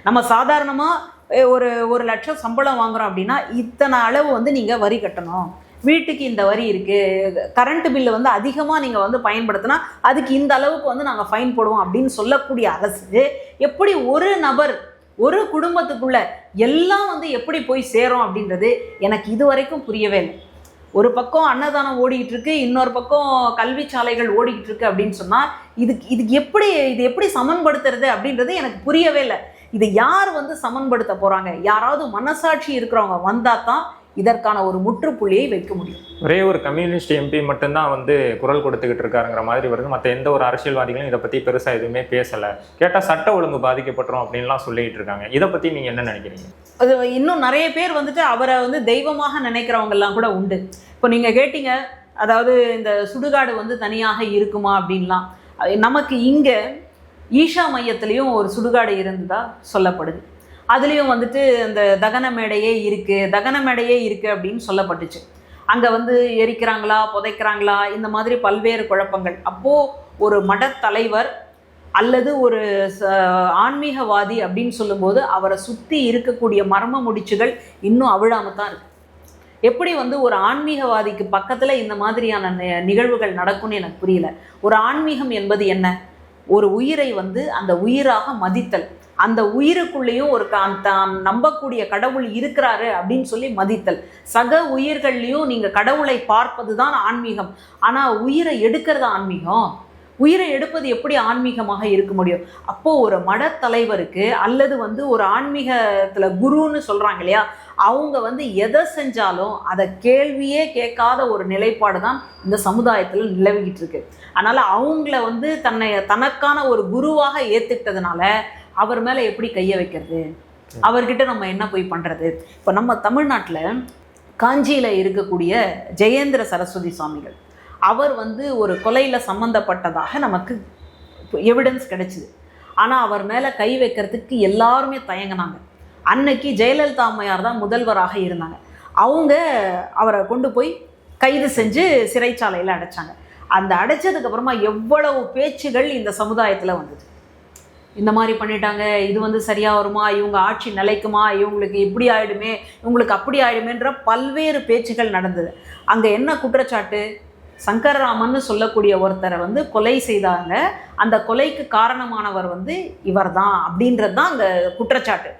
நம்ம சாதாரணமாக ஒரு லட்சம் சம்பளம் வாங்குகிறோம் அப்படின்னா இத்தனை அளவு வந்து நீங்கள் வரி கட்டணும், வீட்டுக்கு இந்த வரி இருக்குது, கரண்ட் பில்லு வந்து அதிகமாக நீங்கள் வந்து பயன்படுத்தினா அதுக்கு இந்த அளவுக்கு வந்து நாங்கள் ஃபைன் போடுவோம் அப்படின்னு சொல்லக்கூடிய அரசு எப்படி ஒரு நபர் ஒரு குடும்பத்துக்குள்ள எல்லாம் வந்து எப்படி போய் சேரும் அப்படின்றது எனக்கு இது வரைக்கும் புரியவே இல்லை. ஒரு பக்கம் அன்னதானம் ஓடிக்கிட்டு இருக்கு, இன்னொரு பக்கம் கல்வி சாலைகள் ஓடிக்கிட்டு இருக்கு அப்படின்னு சொன்னால் இதுக்கு எப்படி சமன்படுத்துறது அப்படின்றது எனக்கு புரியவே இல்லை. இதை யார் வந்து சமன்படுத்த போகிறாங்க? யாராவது மனசாட்சி இருக்கிறவங்க வந்தால் தான் இதற்கான ஒரு முற்றுப்புள்ளியை வைக்க முடியும். ஒரே ஒரு கம்யூனிஸ்ட் எம்பி மட்டும்தான் வந்து குரல் கொடுத்துக்கிட்டு இருக்காருங்கிற மாதிரி வருது. மற்ற எந்த ஒரு அரசியல்வாதிகளும் இதை பற்றி பெருசாக எதுவுமே பேசலை. கேட்டால் சட்ட ஒழுங்கு பாதிக்கப்பட்டுரும் அப்படின்லாம் சொல்லிட்டு இருக்காங்க. இதை பற்றி நீங்கள் என்ன நினைக்கிறீங்க? அது இன்னும் நிறைய பேர் வந்துட்டு அவரை வந்து தெய்வமாக நினைக்கிறவங்கெல்லாம் கூட உண்டு. இப்போ நீங்கள் கேட்டீங்க, அதாவது இந்த சுடுகாடு வந்து தனியாக இருக்குமா அப்படின்லாம். நமக்கு இங்கே ஈஷா மையத்துலேயும் ஒரு சுடுகாடு இருந்ததா சொல்லப்படுது. அதுலேயும் வந்துட்டு அந்த தகன மேடையே இருக்குது அப்படின்னு சொல்லப்பட்டுச்சு. அங்கே வந்து எரிக்கிறாங்களா புதைக்கிறாங்களா இந்த மாதிரி பல்வேறு குழப்பங்கள். அப்போது ஒரு மடத்தலைவர் அல்லது ஒரு ஆன்மீகவாதி அப்படின்னு சொல்லும்போது அவரை சுற்றி இருக்கக்கூடிய மர்ம முடிச்சுகள் இன்னும் அவிழாமல் தான் இருக்குது. எப்படி வந்து ஒரு ஆன்மீகவாதிக்கு பக்கத்தில் இந்த மாதிரியான நிகழ்வுகள் நடக்கும்னு எனக்கு புரியல. ஒரு ஆன்மீகம் என்பது என்ன? ஒரு உயிரை வந்து அந்த உயிராக மதித்தல், அந்த உயிருக்குள்ளேயும் ஒரு தான் நம்பக்கூடிய கடவுள் இருக்கிறாரு அப்படின்னு சொல்லி மதித்தல், சக உயிர்கள்லையும் நீங்கள் கடவுளை பார்ப்பது தான் ஆன்மீகம். ஆனால் உயிரை எடுக்கிறது ஆன்மீகம். உயிரை எடுப்பது எப்படி ஆன்மீகமாக இருக்க முடியும்? அப்போது ஒரு மடத்தலைவருக்கு அல்லது வந்து ஒரு ஆன்மீகத்தில் குருன்னு சொல்கிறாங்க இல்லையா, அவங்க வந்து எதை செஞ்சாலும் அதை கேள்வியே கேட்காத ஒரு நிலைப்பாடு தான் இந்த சமுதாயத்தில் நிலவிக்கிட்டு இருக்கு. அதனால் அவங்கள வந்து தனக்கான ஒரு குருவாக ஏற்றுக்கிட்டதுனால அவர் மேலே எப்படி கையை வைக்கிறது? அவர்கிட்ட நம்ம என்ன போய் பண்ணுறது? இப்போ நம்ம தமிழ்நாட்டில் காஞ்சியில் இருக்கக்கூடிய ஜெயேந்திர சரஸ்வதி சுவாமிகள், அவர் வந்து ஒரு கொலையில் சம்மந்தப்பட்டதாக நமக்கு எவிடன்ஸ் கிடைச்சிது. ஆனால் அவர் மேலே கை வைக்கிறதுக்கு எல்லாருமே தயங்கினாங்க. அன்னைக்கு ஜெயலலிதா அம்மையார் தான் முதல்வராக இருந்தாங்க. அவங்க அவரை கொண்டு போய் கைது செஞ்சு சிறைச்சாலையில் அடைச்சாங்க. அந்த அடைச்சதுக்கப்புறமா எவ்வளவு பேச்சுகள் இந்த சமுதாயத்தில் வந்தது. இந்த மாதிரி பண்ணிட்டாங்க, இது வந்து சரியாக வருமா, இவங்க ஆட்சி நிலைக்குமா, இவங்களுக்கு இப்படி ஆகிடுமே, இவங்களுக்கு அப்படி ஆகிடுமேன்ற பல்வேறு பேச்சுகள் நடந்தது. அங்கே என்ன குற்றச்சாட்டு? சங்கரராமன் சொல்லக்கூடிய ஒருத்தரை வந்து கொலை செய்தாங்க, அந்த கொலைக்கு காரணமானவர் வந்து இவர் தான் அப்படின்றது தான் அங்கே குற்றச்சாட்டு.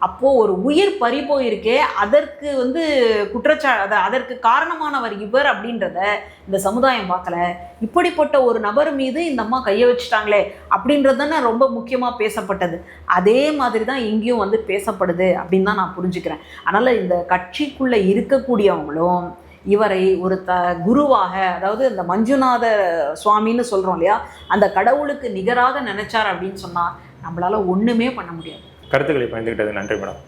அப்போது ஒரு உயிர் பறி போயிருக்கே, அதற்கு வந்து அதற்கு காரணமானவர் இவர் அப்படின்றத இந்த சமுதாயம் பார்க்கல. இப்படிப்பட்ட ஒரு நபர் மீது இந்த அம்மா கையை வச்சுட்டாங்களே அப்படின்றது தானே ரொம்ப முக்கியமாக பேசப்பட்டது. அதே மாதிரி தான் இங்கேயும் வந்து பேசப்படுது அப்படின்னு தான் நான் புரிஞ்சுக்கிறேன். அதனால் இந்த கட்சிக்குள்ளே இருக்கக்கூடியவங்களும் இவரை ஒரு குருவாக, அதாவது இந்த மஞ்சுநாத சுவாமின்னு சொல்கிறோம் இல்லையா, அந்த கடவுளுக்கு நிகராக நினைச்சார் அப்படின்னு சொன்னால் நம்மளால் ஒன்றுமே பண்ண முடியாது. கருத்துக்களை பகிர்ந்துக்கிட்டது நன்றி மேடம்.